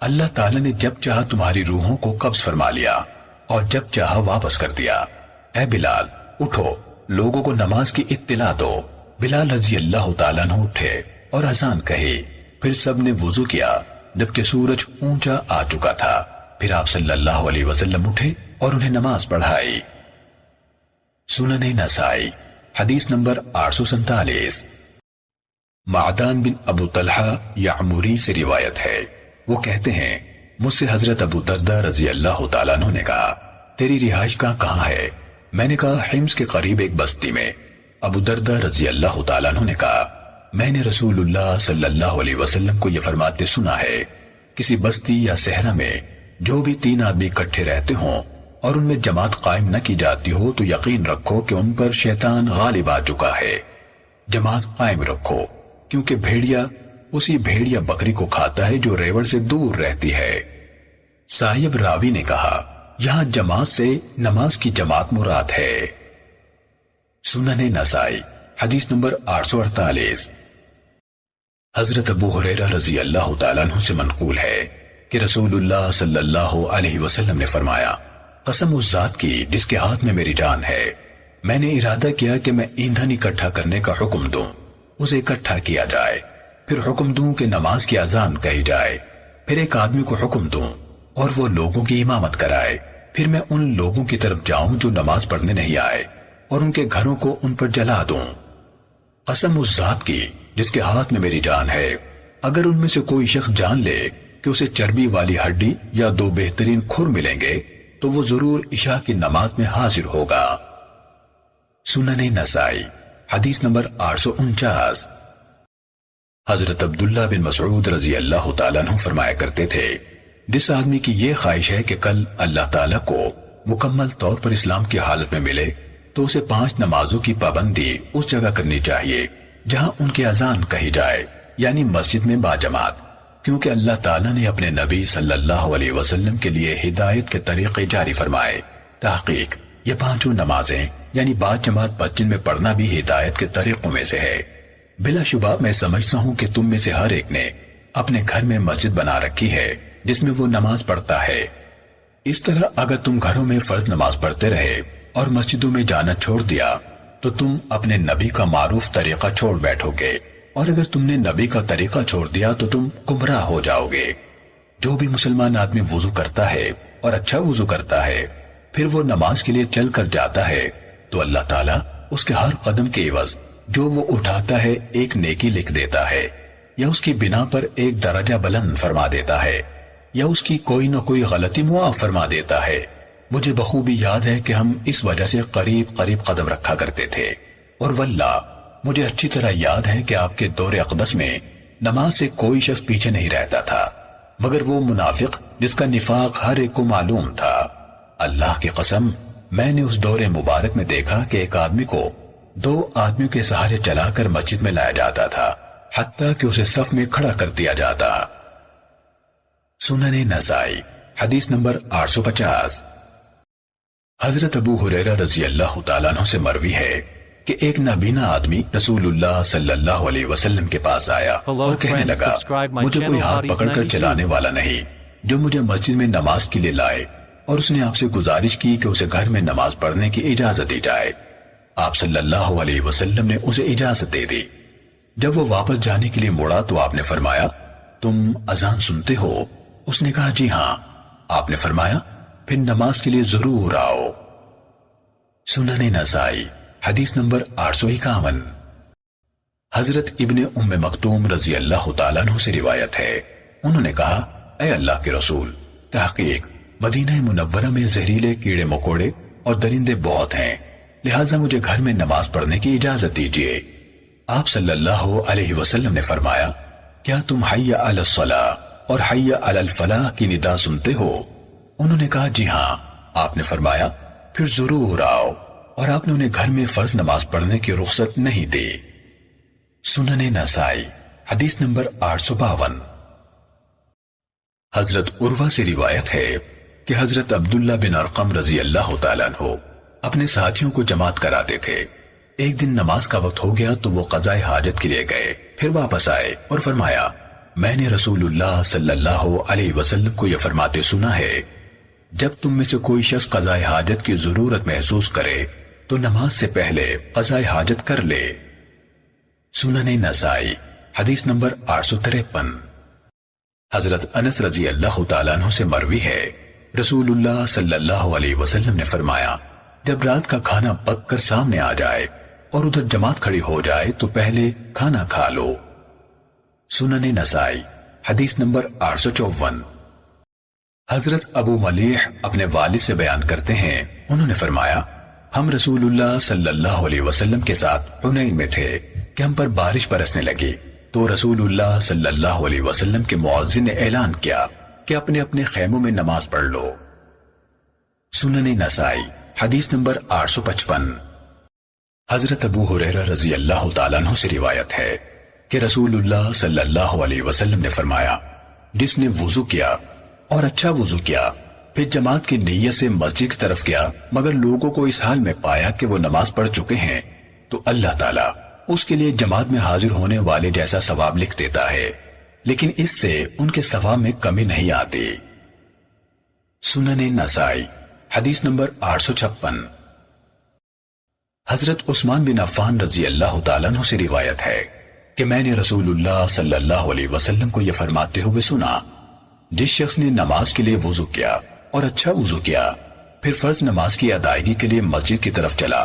اللہ تعالیٰ نے جب چاہا تمہاری روحوں کو قبض فرما لیا اور جب چاہا واپس کر دیا۔ اے بلال اٹھو، لوگوں کو نماز کی اطلاع دو۔ بلال رضی اللہ تعالیٰ عنہ اٹھے اور اذان کہی، پھر سب نے وضو کیا جبکہ سورج اونچا آ چکا تھا۔ پھر آپ صلی اللہ علیہ وسلم اٹھے اور انہیں نماز پڑھائی۔ سنن نسائی حدیث نمبر 847۔ معدان بن ابو طلحہ یعمری سے روایت ہے، وہ کہتے ہیں مجھ سے حضرت ابو دردہ رضی اللہ تعالیٰ عنہ نے کہا تیری رہائش کہاں ہے؟ میں نے کہا حمص کے قریب ایک بستی میں۔ ابو دردہ رضی اللہ تعالیٰ عنہ نے کہا میں نے رسول اللہ صلی اللہ علیہ وسلم کو یہ فرماتے سنا ہے، کسی بستی یا صحرا میں جو بھی 3 آدمی اکٹھے رہتے ہوں اور ان میں جماعت قائم نہ کی جاتی ہو تو یقین رکھو کہ ان پر شیطان غالب آ چکا ہے۔ جماعت قائم رکھو کیونکہ بھیڑیا اسی بھیڑیا بکری کو کھاتا ہے جو ریوڑ سے دور رہتی ہے۔ صاحب راوی نے کہا یہاں جماعت سے نماز کی جماعت مراد ہے۔ سنن نسائی حدیث نمبر 848۔ حضرت ابو ہریرہ رضی اللہ تعالیٰ عنہ سے منقول ہے کہ رسول اللہ صلی اللہ علیہ وسلم نے فرمایا قسم اس ذات کی جس کے ہاتھ میں میری جان ہے، میں نے ارادہ کیا کہ میں ایندھن اکٹھا کرنے کا حکم دوں، اسے اکٹھا کیا جائے، پھر حکم دوں کہ نماز کی اذان کہی جائے، پھر ایک آدمی کو حکم دوں اور وہ لوگوں کی امامت کرائے، پھر میں ان لوگوں کی طرف جاؤں جو نماز پڑھنے نہیں آئے اور ان کے گھروں کو ان پر جلا دوں۔ قسم اس ذات کی جس کے ہاتھ میں میری جان ہے، اگر ان میں سے کوئی شخص جان لے کہ اسے چربی والی ہڈی یا 2 بہترین کھر ملیں گے تو وہ ضرور عشاء کی نماز میں حاضر ہوگا۔ سنن نسائی حدیث نمبر 849۔ حضرت عبداللہ بن مسعود رضی اللہ تعالیٰ عنہ فرمایا کرتے تھے جس آدمی کی یہ خواہش ہے کہ کل اللہ تعالیٰ کو مکمل طور پر اسلام کی حالت میں ملے تو اسے 5 نمازوں کی پابندی اس جگہ کرنی چاہیے جہاں ان کی اذان کہی جائے، یعنی مسجد میں باجماعت، کیونکہ اللہ تعالیٰ نے اپنے نبی صلی اللہ علیہ وسلم کے لیے ہدایت کے طریقے جاری فرمائے۔ تحقیق یہ 5 نمازیں یعنی باجماعت مسجد میں پڑھنا بھی ہدایت کے طریقوں میں سے ہے۔ بلا شبہ میں سمجھتا ہوں کہ تم میں سے ہر ایک نے اپنے گھر میں مسجد بنا رکھی ہے جس میں وہ نماز پڑھتا ہے۔ اس طرح اگر تم گھروں میں فرض نماز پڑھتے رہے اور مسجدوں میں جانا چھوڑ دیا تو تم اپنے نبی کا معروف طریقہ چھوڑ بیٹھو گے، اور اگر تم نے نبی کا طریقہ چھوڑ دیا تو تم گمراہ ہو جاؤ گے۔ جو بھی مسلمان آدمی وضو کرتا ہے اور اچھا وضو کرتا ہے پھر وہ نماز کے لیے چل کر جاتا ہے تو اللہ تعالیٰ اس کے ہر قدم کے عوض جو وہ اٹھاتا ہے ایک نیکی لکھ دیتا ہے، یا اس کی بنا پر ایک درجہ بلند فرما دیتا ہے، یا اس کی کوئی نہ کوئی غلطی معاف فرما دیتا ہے۔ مجھے بخوبی یاد ہے کہ ہم اس وجہ سے قریب قریب قدم رکھا کرتے تھے، اور واللہ مجھے اچھی طرح یاد ہے کہ آپ کے دور اقدس میں نماز سے کوئی شخص پیچھے نہیں رہتا تھا مگر وہ منافق جس کا نفاق ہر ایک کو معلوم تھا۔ اللہ کی قسم میں نے اس دور مبارک میں دیکھا کہ ایک آدمی کو 2 آدمیوں کے سہارے چلا کر مسجد میں لایا جاتا تھا حتیٰ کہ اسے صف میں کھڑا کر دیا جاتا۔ سنن نسائی حدیث نمبر 850۔ حضرت ابو ہریرہ رضی اللہ تعالیٰ عنہ سے مروی ہے کہ ایک نابینا آدمی رسول اللہ صلی اللہ علیہ وسلم کے پاس آیا اور کہنے لگا مجھے کوئی ہاتھ پکڑ کر چلانے والا نہیں جو مجھے مسجد میں نماز کے لیے لائے، اور اس نے آپ سے گزارش کی کہ اسے گھر میں نماز پڑھنے کی اجازت دی جائے۔ آپ صلی اللہ علیہ وسلم نے اسے اجازت دے دی۔ جب وہ واپس جانے کے لیے مڑا تو آپ نے فرمایا تم اذان سنتے ہو؟ اس نے کہا جی ہاں۔ آپ نے فرمایا پھر نماز کے لیے ضرور آؤ۔ سنن نسائی حدیث نمبر 851۔ حضرت ابن ام مکتوم رضی اللہ تعالیٰ عنہ سے روایت ہے، انہوں نے کہا اے اللہ کے رسول، تحقیق مدینہ منورہ میں زہریلے کیڑے مکوڑے اور درندے بہت ہیں، لہٰذا مجھے گھر میں نماز پڑھنے کی اجازت دیجیے۔ آپ صلی اللہ علیہ وسلم نے فرمایا کیا تم حی علی الصلاۃ اور حی علی الفلاح کی ندا سنتے ہو؟ انہوں نے کہا جی ہاں۔ آپ نے فرمایا پھر ضرور آؤ، اور آپ نے انہیں گھر میں فرض نماز پڑھنے کی رخصت نہیں دی۔ سنن نسائی حدیث نمبر 852۔ حضرت عروہ سے روایت ہے کہ حضرت عبداللہ بن ارقم رضی اللہ تعالیٰ عنہ اپنے ساتھیوں کو جماعت کراتے تھے۔ ایک دن نماز کا وقت ہو گیا تو وہ قضاء حاجت کے لیے گئے، پھر واپس آئے اور فرمایا میں نے رسول اللہ صلی اللہ علیہ وسلم کو یہ فرماتے سنا ہے، جب تم میں سے کوئی شخص قضاء حاجت کی ضرورت محسوس کرے تو نماز سے پہلے قضاء حاجت کر لے۔ سنن نسائی حدیث نمبر 853۔ حضرت انس رضی اللہ تعالیٰ عنہ سے مروی ہے، رسول اللہ صلی اللہ علیہ وسلم نے فرمایا، جب رات کا کھانا پک کر سامنے آ جائے اور ادھر جماعت کھڑی ہو جائے تو پہلے کھانا کھا لو۔ سنن نسائی حدیث نمبر 854۔ حضرت ابو ملیح اپنے والد سے بیان کرتے ہیں، انہوں نے فرمایا، ہم رسول اللہ صلی اللہ علیہ وسلم کے ساتھ حنین میں تھے کہ ہم پر بارش برسنے لگی، تو رسول اللہ صلی اللہ علیہ وسلم کے مؤذن نے اعلان کیا کہ اپنے اپنے خیموں میں نماز پڑھ لو۔ سنن نسائی حدیث نمبر 855۔ حضرت ابو ہریرہ رضی اللہ تعالیٰ عنہ سے روایت ہے کہ رسول اللہ صلی اللہ علیہ وسلم نے فرمایا، جس نے وضو کیا اور اچھا وضو کیا، پھر جماعت کی نیت سے مسجد کی طرف گیا مگر لوگوں کو اس حال میں پایا کہ وہ نماز پڑھ چکے ہیں، تو اللہ تعالیٰ اس کے لیے جماعت میں حاضر ہونے والے جیسا ثواب لکھ دیتا ہے، لیکن اس سے ان کے ثواب میں کمی نہیں آتی۔ سنن نسائی حدیث نمبر 856۔ حضرت عثمان بن عفان رضی اللہ تعالیٰ عنہ سے روایت ہے کہ میں نے رسول اللہ صلی اللہ علیہ وسلم کو یہ فرماتے ہوئے سنا، جس شخص نے نماز کے لیے وضو کیا اور اچھا وضو کیا، پھر فرض نماز کی ادائیگی کے لیے مسجد کی طرف چلا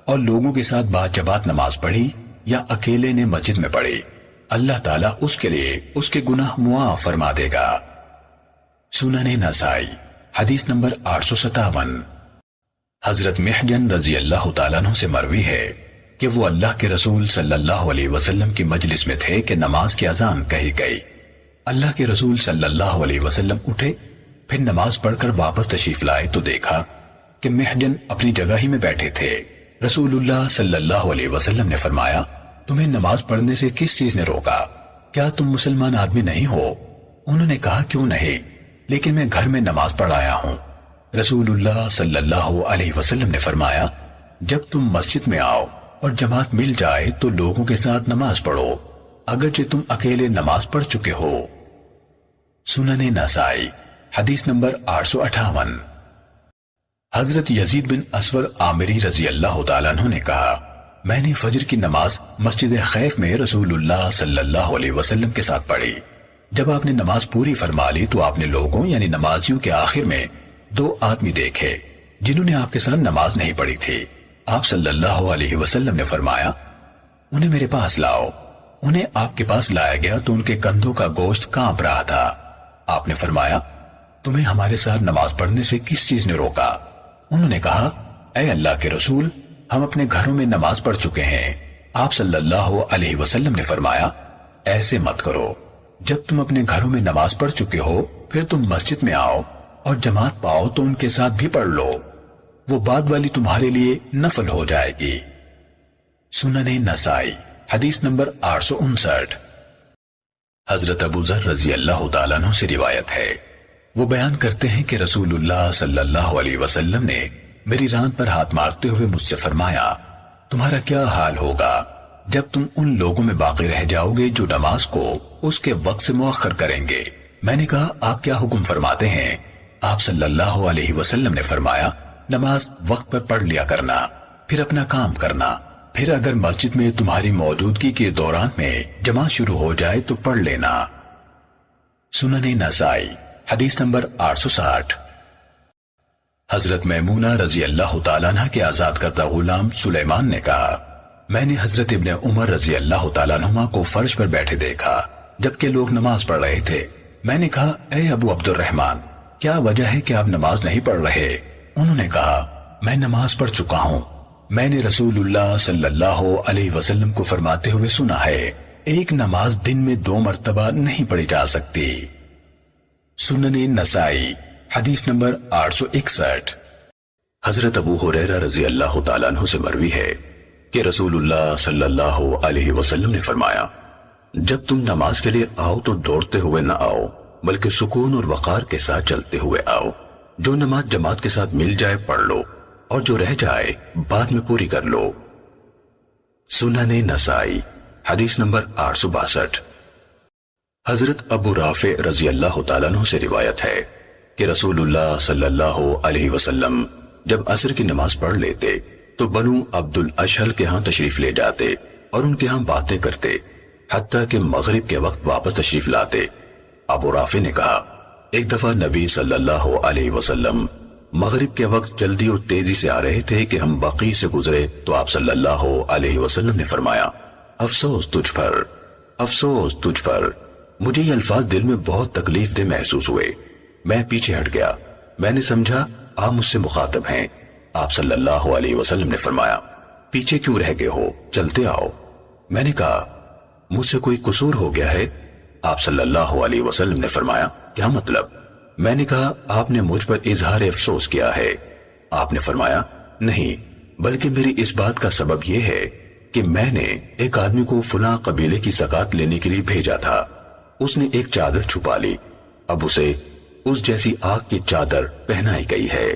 اور لوگوں کے ساتھ باجماعت نماز پڑھی یا اکیلے نے مسجد میں پڑھی، اللہ تعالیٰ اس کے لیے اس کے گناہ معاف فرما دے گا۔ سنن نسائی حدیث نمبر 857۔ حضرت محجن رضی اللہ تعالیٰ عنہ سے مروی ہے کہ وہ اللہ کے رسول صلی اللہ علیہ وسلم کی مجلس میں تھے کہ نماز کی اذان کہی گئی۔ اللہ کے رسول صلی اللہ علیہ وسلم اٹھے، پھر نماز پڑھ کر واپس تشریف لائے تو دیکھا کہ محجن اپنی جگہ ہی میں بیٹھے تھے۔ رسول اللہ صلی اللہ علیہ وسلم نے فرمایا، تمہیں نماز پڑھنے سے کس چیز نے روکا؟ کیا تم مسلمان آدمی نہیں ہو؟ انہوں نے کہا، کیوں نہیں، لیکن میں گھر میں نماز پڑھ آیا ہوں۔ رسول اللہ صلی اللہ علیہ وسلم نے فرمایا، جب تم مسجد میں آؤ اور جماعت مل جائے تو لوگوں کے ساتھ نماز پڑھو، اگرچہ تم اکیلے نماز پڑھ چکے ہو۔ سنن نسائی حدیث نمبر 858۔ حضرت یزید بن اسود عامری رضی اللہ تعالیٰ عنہ نے کہا، میں نے فجر کی نماز مسجد خیف میں رسول اللہ صلی اللہ علیہ وسلم کے ساتھ پڑھی۔ جب آپ نے نماز پوری فرما لی تو آپ نے لوگوں یعنی نمازیوں کے آخر میں 2 آدمی دیکھے جنہوں نے آپ کے ساتھ نماز نہیں پڑھی تھی۔ آپ صلی اللہ علیہ وسلم نے فرمایا، انہیں میرے پاس لاؤ۔ انہیں آپ کے پاس لایا گیا تو ان کے کندھوں کا گوشت کانپ رہا تھا۔ آپ نے فرمایا، تمہیں ہمارے ساتھ نماز پڑھنے سے کس چیز نے روکا؟ انہوں نے کہا، اے اللہ کے رسول، ہم اپنے گھروں میں نماز پڑھ چکے ہیں۔ آپ صلی اللہ علیہ وسلم نے فرمایا، ایسے مت کرو، جب تم اپنے گھروں میں نماز پڑھ چکے ہو پھر تم مسجد میں آؤ اور جماعت پاؤ تو ان کے ساتھ بھی پڑھ لو، وہ بعد والی تمہارے لیے نفل ہو جائے گی۔ سنن نسائی حدیث نمبر 859۔ حضرت ابو ذر رضی اللہ تعالیٰ عنہ سے روایت ہے، وہ بیان کرتے ہیں کہ رسول اللہ صلی اللہ علیہ وسلم نے میری راند پر ہاتھ مارتے ہوئے مجھ سے فرمایا، تمہارا کیا حال ہوگا جب تم ان لوگوں میں باقی رہ جاؤ گے جو نماز کو اس کے وقت سے مؤخر کریں گے؟ میں نے کہا، آپ کیا حکم فرماتے ہیں؟ آپ صلی اللہ علیہ وسلم نے فرمایا، نماز وقت پر پڑھ لیا کرنا، پھر اپنا کام کرنا، پھر اگر مسجد میں تمہاری موجودگی کے دوران میں جماعت شروع ہو جائے تو پڑھ لینا۔ سنن نسائی حدیث نمبر 860۔ حضرت میمونہ رضی اللہ تعالیٰ عنہ کے آزاد کردہ غلام سلیمان نے کہا، میں نے حضرت ابن عمر رضی اللہ تعالیٰ عنہما کو فرش پر بیٹھے دیکھا جبکہ لوگ نماز پڑھ رہے تھے۔ میں نے کہا، اے ابو عبد الرحمن، کیا وجہ ہے کہ آپ نماز نہیں پڑھ رہے؟ انہوں نے کہا، میں نماز پڑھ چکا ہوں، میں نے رسول اللہ صلی اللہ علیہ وسلم کو فرماتے ہوئے سنا ہے، ایک نماز دن میں 2 مرتبہ نہیں پڑھی جا سکتی۔ سنن نسائی حدیث نمبر 861۔ حضرت ابو ہریرہ رضی اللہ تعالیٰ عنہ سے مروی ہے کہ رسول اللہ صلی اللہ علیہ وسلم نے فرمایا، جب تم نماز کے لیے آؤ تو دوڑتے ہوئے نہ آؤ بلکہ سکون اور وقار کے ساتھ چلتے ہوئے آؤ۔ جو نماز جماعت کے ساتھ مل جائے پڑھ لو اور جو رہ جائے بعد میں پوری کر لو۔ سنن نسائی حدیث نمبر 862۔ حضرت ابو رافع رضی اللہ تعالیٰ عنہ سے روایت ہے کہ رسول اللہ صلی اللہ علیہ وسلم جب عصر کی نماز پڑھ لیتے تو بنو عبد الاشہل کے ہاں تشریف لے جاتے اور ان کے ہاں باتیں کرتے حتیٰ کہ مغرب کے وقت واپس تشریف لاتے۔ ابو رافع نے کہا ایک دفعہ نبی صلی اللہ علیہ وسلم مغرب کے وقت جلدی اور تیزی سے آ رہے تھے کہ ہم بقیع سے گزرے تو آپ صلی اللہ علیہ وسلم نے فرمایا افسوس تجھ پر، افسوس تجھ پر۔ مجھے یہ الفاظ دل میں بہت تکلیف دہ محسوس ہوئے۔ میں پیچھے ہٹ گیا، میں نے سمجھا آپ مجھ سے مخاطب ہیں۔ آپ صلی اللہ علیہ وسلم نے فرمایا پیچھے کیوں رہ گئے ہو، چلتے آؤ۔ میں نے کہا مجھ سے کوئی قصور ہو گیا ہے؟ آپ صلی اللہ علیہ وسلم نے فرمایا کیا مطلب؟ میں نے کہا آپ نے مجھ پر اظہار افسوس کیا ہے۔ آپ نے فرمایا نہیں، بلکہ میری اس بات کا سبب یہ ہے کہ میں نے ایک آدمی کو فلاں قبیلے کی زکات لینے کے لیے بھیجا تھا، اس نے ایک چادر چھپا لی، اب اسے اس جیسی آگ کی چادر پہنائی گئی ہے۔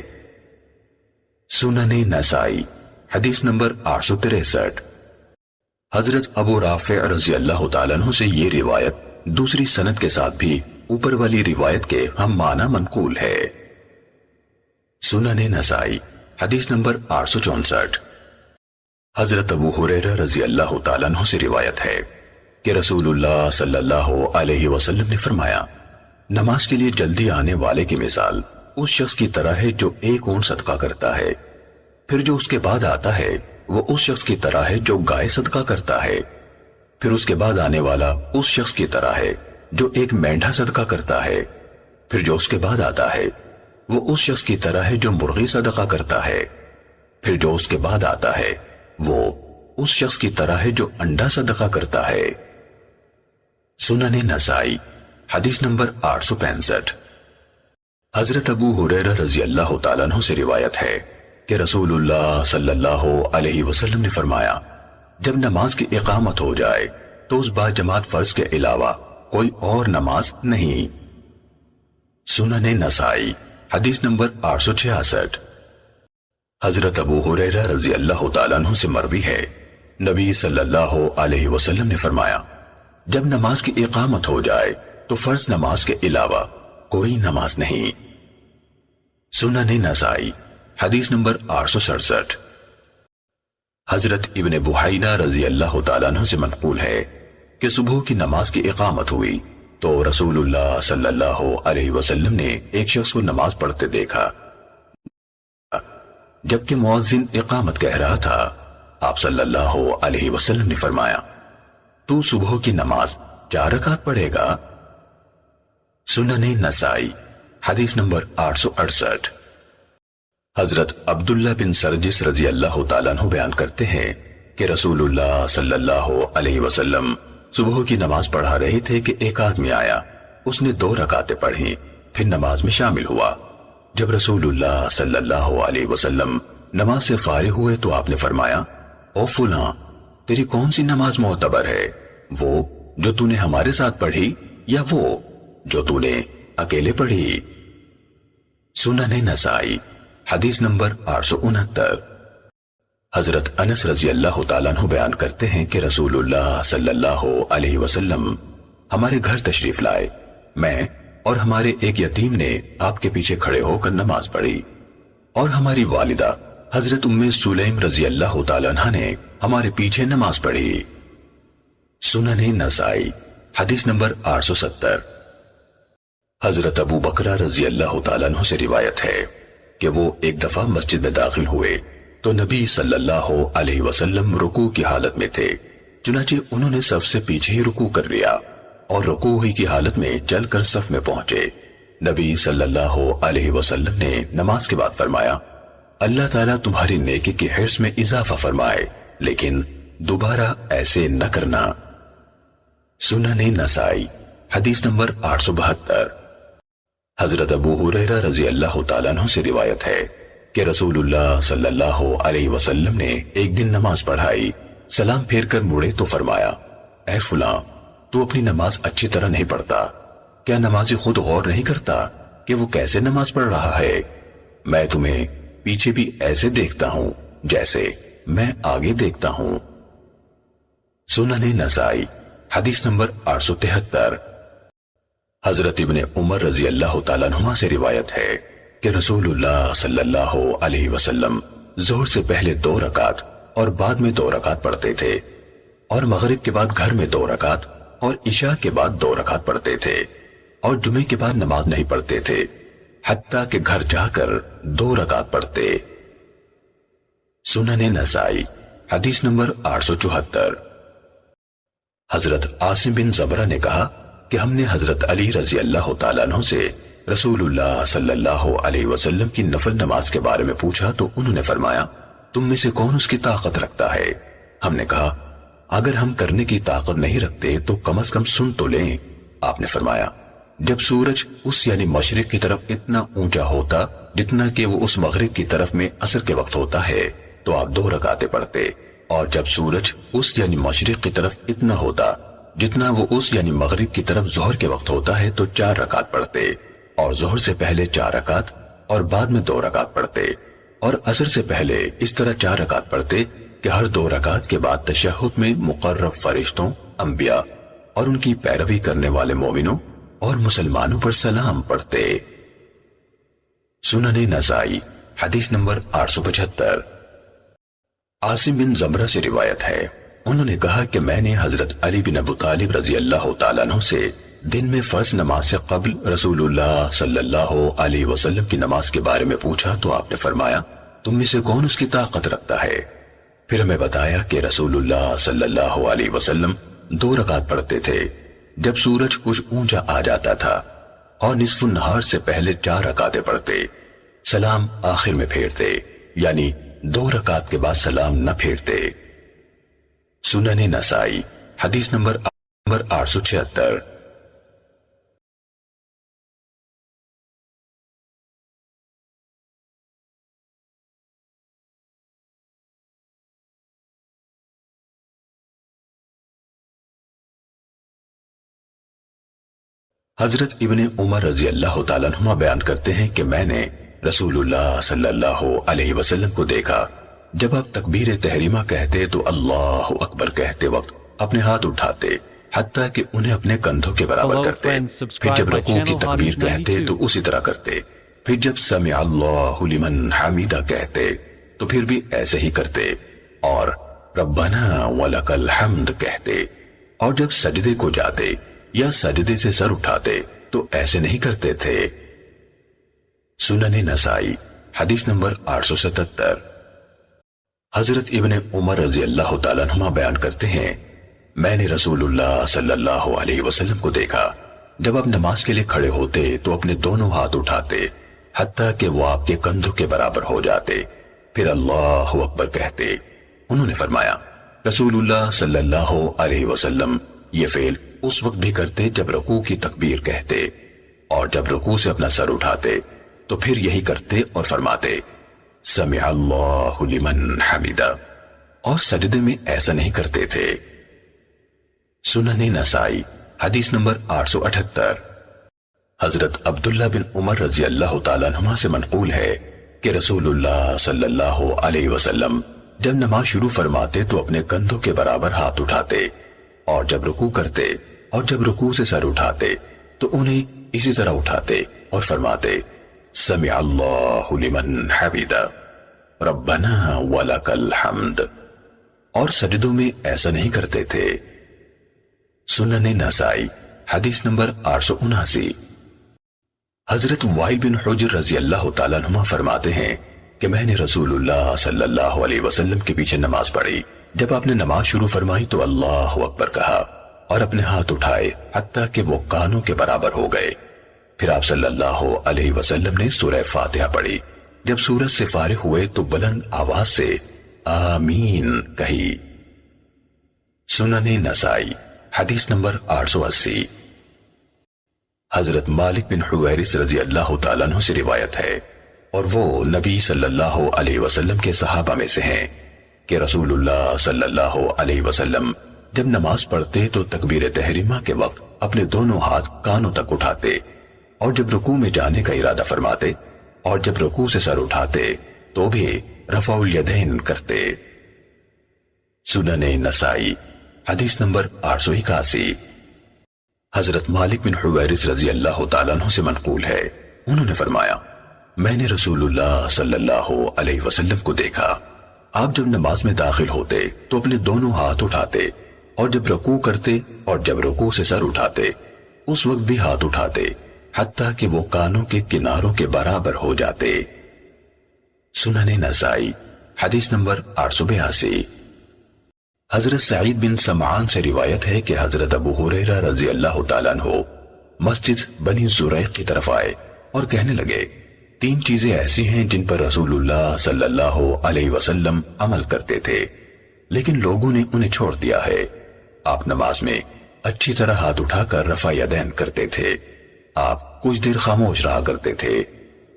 سنن نسائی حدیث نمبر 863۔ حضرت ابو رافع رضی اللہ تعالیٰ عنہ سے یہ روایت دوسری سند کے ساتھ بھی اوپر والی روایت کے ہم معنی منقول ہے۔ سنن نسائی حدیث نمبر 864۔ حضرت ابو ہریرہ رضی اللہ تعالیٰ عنہ سے روایت ہے کہ رسول اللہ صلی اللہ علیہ وسلم نے فرمایا نماز کے لیے جلدی آنے والے کی مثال اس شخص کی طرح ہے جو ایک اونٹ صدقہ کرتا ہے، پھر جو اس کے بعد آتا ہے وہ اس شخص کی طرح ہے جو گائے صدقہ کرتا ہے، پھر اس کے بعد آنے والا اس شخص کی طرح ہے جو ایک مینڈھا صدقہ کرتا ہے، پھر جو اس کے بعد آتا ہے وہ اس شخص کی طرح ہے جو مرغی صدقہ کرتا ہے، پھر جو اس کے بعد آتا ہے وہ اس شخص کی طرح ہے جو انڈا صدقہ کرتا ہے۔ سنن نسائی حدیث نمبر 865۔ حضرت ابو ہریرہ رضی اللہ تعالیٰ عنہ سے روایت ہے کہ رسول اللہ صلی اللہ علیہ وسلم نے فرمایا جب نماز کی اقامت ہو جائے تو اس با جماعت فرض کے علاوہ کوئی اور نماز نہیں۔ سنن نسائی حدیث نمبر 866۔ حضرت ابو ہریرہ رضی اللہ تعالیٰ عنہ سے مروی ہے نبی صلی اللہ علیہ وسلم نے فرمایا جب نماز کی اقامت ہو جائے تو فرض نماز کے علاوہ کوئی نماز نہیں۔ سنن نسائی حدیث نمبر 867۔ حضرت ابن بحینا رضی اللہ تعالیٰ عنہ سے منقول ہے کہ صبح کی نماز کی اقامت ہوئی تو رسول اللہ صلی اللہ علیہ وسلم نے ایک شخص کو نماز پڑھتے دیکھا، جبکہ مؤذن اقامت کہہ رہا تھا۔ آپ صلی اللہ علیہ وسلم نے فرمایا تو صبح کی نماز 4 رکعت پڑھے گا۔ سنن نسائی حدیث نمبر 868۔ حضرت عبداللہ بن سرجس رضی اللہ تعالیٰ عنہ بیان کرتے ہیں کہ رسول اللہ صلی اللہ علیہ وسلم صبح کی نماز پڑھا رہے تھے کہ ایک آدمی آیا، اس نے 2 رکعتیں پڑھی، پھر نماز میں شامل ہوا۔ جب رسول اللہ صلی اللہ علیہ وسلم نماز سے فارغ ہوئے تو آپ نے فرمایا او فلاں تیری کون سی نماز معتبر ہے، وہ جو تو نے ہمارے ساتھ پڑھی یا وہ جو تو نے اکیلے پڑھی؟ سنن نسائی حدیث نمبر 869۔ حضرت انس رضی اللہ تعالیٰ عنہ بیان کرتے ہیں کہ رسول اللہ صلی اللہ علیہ وسلم ہمارے گھر تشریف لائے، میں اور ہمارے ایک یتیم نے آپ کے پیچھے کھڑے ہو کر نماز پڑھی، اور ہماری والدہ حضرت ام سلیم رضی اللہ تعالیٰ عنہ نے ہمارے پیچھے نماز پڑھی۔ سنن نسائی حدیث نمبر 870۔ حضرت ابو بکرہ رضی اللہ تعالیٰ عنہ سے روایت ہے کہ وہ ایک دفعہ مسجد میں داخل ہوئے تو نبی صلی اللہ علیہ وسلم رکوع کی حالت میں تھے، چنانچہ انہوں نے صف سے پیچھے ہی رکوع کر لیا اور رکوع ہی کی حالت میں چل کر صف میں پہنچے۔ نبی صلی اللہ علیہ وسلم نے نماز کے بعد فرمایا اللہ تعالیٰ تمہاری نیکی کی حرص میں اضافہ فرمائے، لیکن دوبارہ ایسے نہ کرنا۔ سنن نسائی حدیث نمبر 872۔ حضرت ابو ہریرہ رضی اللہ تعالیٰ عنہ سے روایت ہے کہ رسول اللہ صلی اللہ علیہ وسلم نے ایک دن نماز پڑھائی، سلام پھیر کر مڑے تو فرمایا اے فلاں تو اپنی نماز اچھی طرح نہیں پڑھتا، کیا نمازی خود غور نہیں کرتا کہ وہ کیسے نماز پڑھ رہا ہے؟ میں تمہیں پیچھے بھی ایسے دیکھتا ہوں جیسے میں آگے دیکھتا ہوں۔ سنن نسائی حدیث نمبر 873۔ حضرت ابن عمر رضی اللہ تعالیٰ عنہما سے روایت ہے کہ رسول اللہ صلی اللہ علیہ وسلم ظہر سے پہلے 2 رکعت اور بعد میں 2 رکعت پڑھتے تھے، اور مغرب کے بعد گھر میں 2 رکعت اور عشاء کے بعد 2 رکعت پڑھتے تھے، اور جمعے کے بعد نماز نہیں پڑھتے تھے حتیٰ کہ گھر جا کر 2 رکعت پڑھتے۔ سنن نسائی حدیث نمبر 874۔ حضرت عاصم بن زبرہ نے کہا کہ ہم نے حضرت علی رضی اللہ تعالیٰ عنہ سے رسول اللہ صلی اللہ علیہ وسلم کی نفل نماز کے بارے میں پوچھا تو انہوں نے فرمایا، تم میں سے کون اس کی طاقت رکھتا ہے؟ ہم نے کہا، اگر ہم کرنے کی طاقت نہیں رکھتے تو کم از کم سن تو لیں۔ آپ نے فرمایا، جب سورج اس یعنی مشرق کی طرف اتنا اونچا ہوتا جتنا کہ وہ اس مغرب کی طرف میں عصر کے وقت ہوتا ہے تو آپ 2 رکعتیں پڑھتے، اور جب سورج اس یعنی مشرق کی طرف اتنا ہوتا جتنا وہ اس یعنی مغرب کی طرف ظہر کے وقت ہوتا ہے تو 4 رکعت پڑھتے، اور ظہر سے پہلے 4 رکعت اور بعد میں 2 رکعت پڑھتے، اور عصر سے پہلے اس طرح 4 رکعت پڑھتے کہ ہر 2 رکعت کے بعد تشہد میں مقرب فرشتوں، انبیاء اور ان کی پیروی کرنے والے مومنوں اور مسلمانوں پر سلام پڑھتے۔ سنن نسائی حدیث نمبر 875۔ عاصم بن زمرہ سے روایت ہے، انہوں نے کہا کہ میں نے حضرت علی بن ابو طالب رضی اللہ تعالیٰ عنہ سے دن میں فرض نماز سے قبل رسول اللہ صلی اللہ علیہ وسلم کی نماز کے بارے میں پوچھا تو آپ نے فرمایا، تم میں سے کون اس کی طاقت رکھتا ہے؟ پھر ہمیں بتایا کہ رسول اللہ صلی اللہ علیہ وسلم 2 رکعت پڑھتے تھے جب سورج کچھ اونچا آ جاتا تھا، اور نصف النہار سے پہلے 4 رکعتیں پڑھتے، سلام آخر میں پھیرتے، یعنی 2 رکعت کے بعد سلام نہ پھیرتے۔ سنن نسائی حدیث نمبر 876۔ حضرت ابن عمر رضی اللہ تعالیٰ عنہما بیان کرتے ہیں کہ میں نے رسول اللہ صلی اللہ علیہ وسلم کو دیکھا جب آپ تکبیر تحریمہ کہتے تو اللہ اکبر کہتے وقت اپنے ہاتھ اٹھاتے حتیٰ کہ انہیں اپنے کندھوں کے برابر کرتے، پھر جب رکوع کی تکبیر کہتے تو اسی طرح کرتے، پھر جب سمع اللہ لمن حمیدہ کہتے تو پھر بھی ایسے ہی کرتے، اور ربنا ولک الحمد کہتے، اور جب سجدے کو جاتے یا سجدے سے سر اٹھاتے تو ایسے نہیں کرتے تھے۔ سنن نسائی حدیث نمبر 877۔ حضرت ابن عمر رضی اللہ تعالیٰ عنہما بیان کرتے ہیں، میں نے رسول اللہ صلی اللہ علیہ وسلم کو دیکھا جب آپ نماز کے لیے کھڑے ہوتے تو اپنے دونوں ہاتھ اٹھاتے حتیٰ کہ وہ آپ کے کندھوں کے برابر ہو جاتے، پھر اللہ اکبر کہتے۔ انہوں نے فرمایا، رسول اللہ صلی اللہ علیہ وسلم یہ فعل اس وقت بھی کرتے جب رکوع کی تکبیر کہتے، اور جب رکوع سے اپنا سر اٹھاتے تو پھر یہی کرتے اور فرماتے سمع اللہ لمن حمیدہ، اور سجدے میں ایسا نہیں کرتے تھے۔ سنن نسائی حدیث نمبر 878۔ حضرت عبداللہ بن عمر رضی اللہ تعالیٰ عنہما سے منقول ہے کہ رسول اللہ صلی اللہ علیہ وسلم جب نماز شروع فرماتے تو اپنے کندھوں کے برابر ہاتھ اٹھاتے، اور جب رکوع کرتے اور جب رکوع سے سر اٹھاتے تو انہیں اسی طرح اٹھاتے اور فرماتے سمع اللہ لمن حمیدہ ربنا ولک الحمد، اور سجدوں میں ایسا نہیں کرتے تھے۔ سنن نسائی حدیث نمبر 879۔ حضرت وائل بن حجر رضی اللہ تعالیٰ عنہ فرماتے ہیں کہ میں نے رسول اللہ صلی اللہ علیہ وسلم کے پیچھے نماز پڑھی، جب آپ نے نماز شروع فرمائی تو اللہ اکبر کہا اور اپنے ہاتھ اٹھائے حتیٰ کہ وہ کانوں کے برابر ہو گئے، پھر آپ صلی اللہ علیہ وسلم نے سورہ فاتحہ پڑھی، جب سورج سے فارغ ہوئے تو بلند آواز سے آمین کہی۔ سنن نسائی حدیث نمبر 880۔ حضرت مالک بن حویرث رضی اللہ تعالیٰ عنہ سے روایت ہے، اور وہ نبی صلی اللہ علیہ وسلم کے صحابہ میں سے ہیں کہ رسول اللہ صلی اللہ علیہ وسلم جب نماز پڑھتے تو تکبیر تحریمہ کے وقت اپنے دونوں ہاتھ کانوں تک اٹھاتے، اور جب رکوع میں جانے کا ارادہ فرماتے اور جب رکوع سے سر اٹھاتے تو بھی رفع الیدین کرتے۔ سنن نسائی حدیث نمبر 881۔ حضرت مالک بن حویرث رضی اللہ تعالیٰ عنہ سے منقول ہے، انہوں نے فرمایا میں نے رسول اللہ صلی اللہ علیہ وسلم کو دیکھا، آپ جب نماز میں داخل ہوتے تو اپنے دونوں ہاتھ اٹھاتے، اور جب رکوع کرتے اور جب رکوع سے سر اٹھاتے اس وقت بھی ہاتھ اٹھاتے، حتیٰ کہ وہ کانوں کے کناروں کے برابر ہو جاتے۔ سنن نسائی حدیث نمبر 882۔ حضرت سعید بن سمعان سے روایت ہے کہ حضرت ابو ہریرہ رضی اللہ تعالیٰ عنہ مسجد بنی زریق کی طرف آئے اور کہنے لگے 3 چیزیں ایسی ہیں جن پر رسول اللہ صلی اللہ علیہ وسلم عمل کرتے تھے لیکن لوگوں نے انہیں چھوڑ دیا ہے۔ آپ نماز میں اچھی طرح ہاتھ اٹھا کر رفع یدین کرتے تھے، آپ کچھ دیر خاموش رہا کرتے تھے،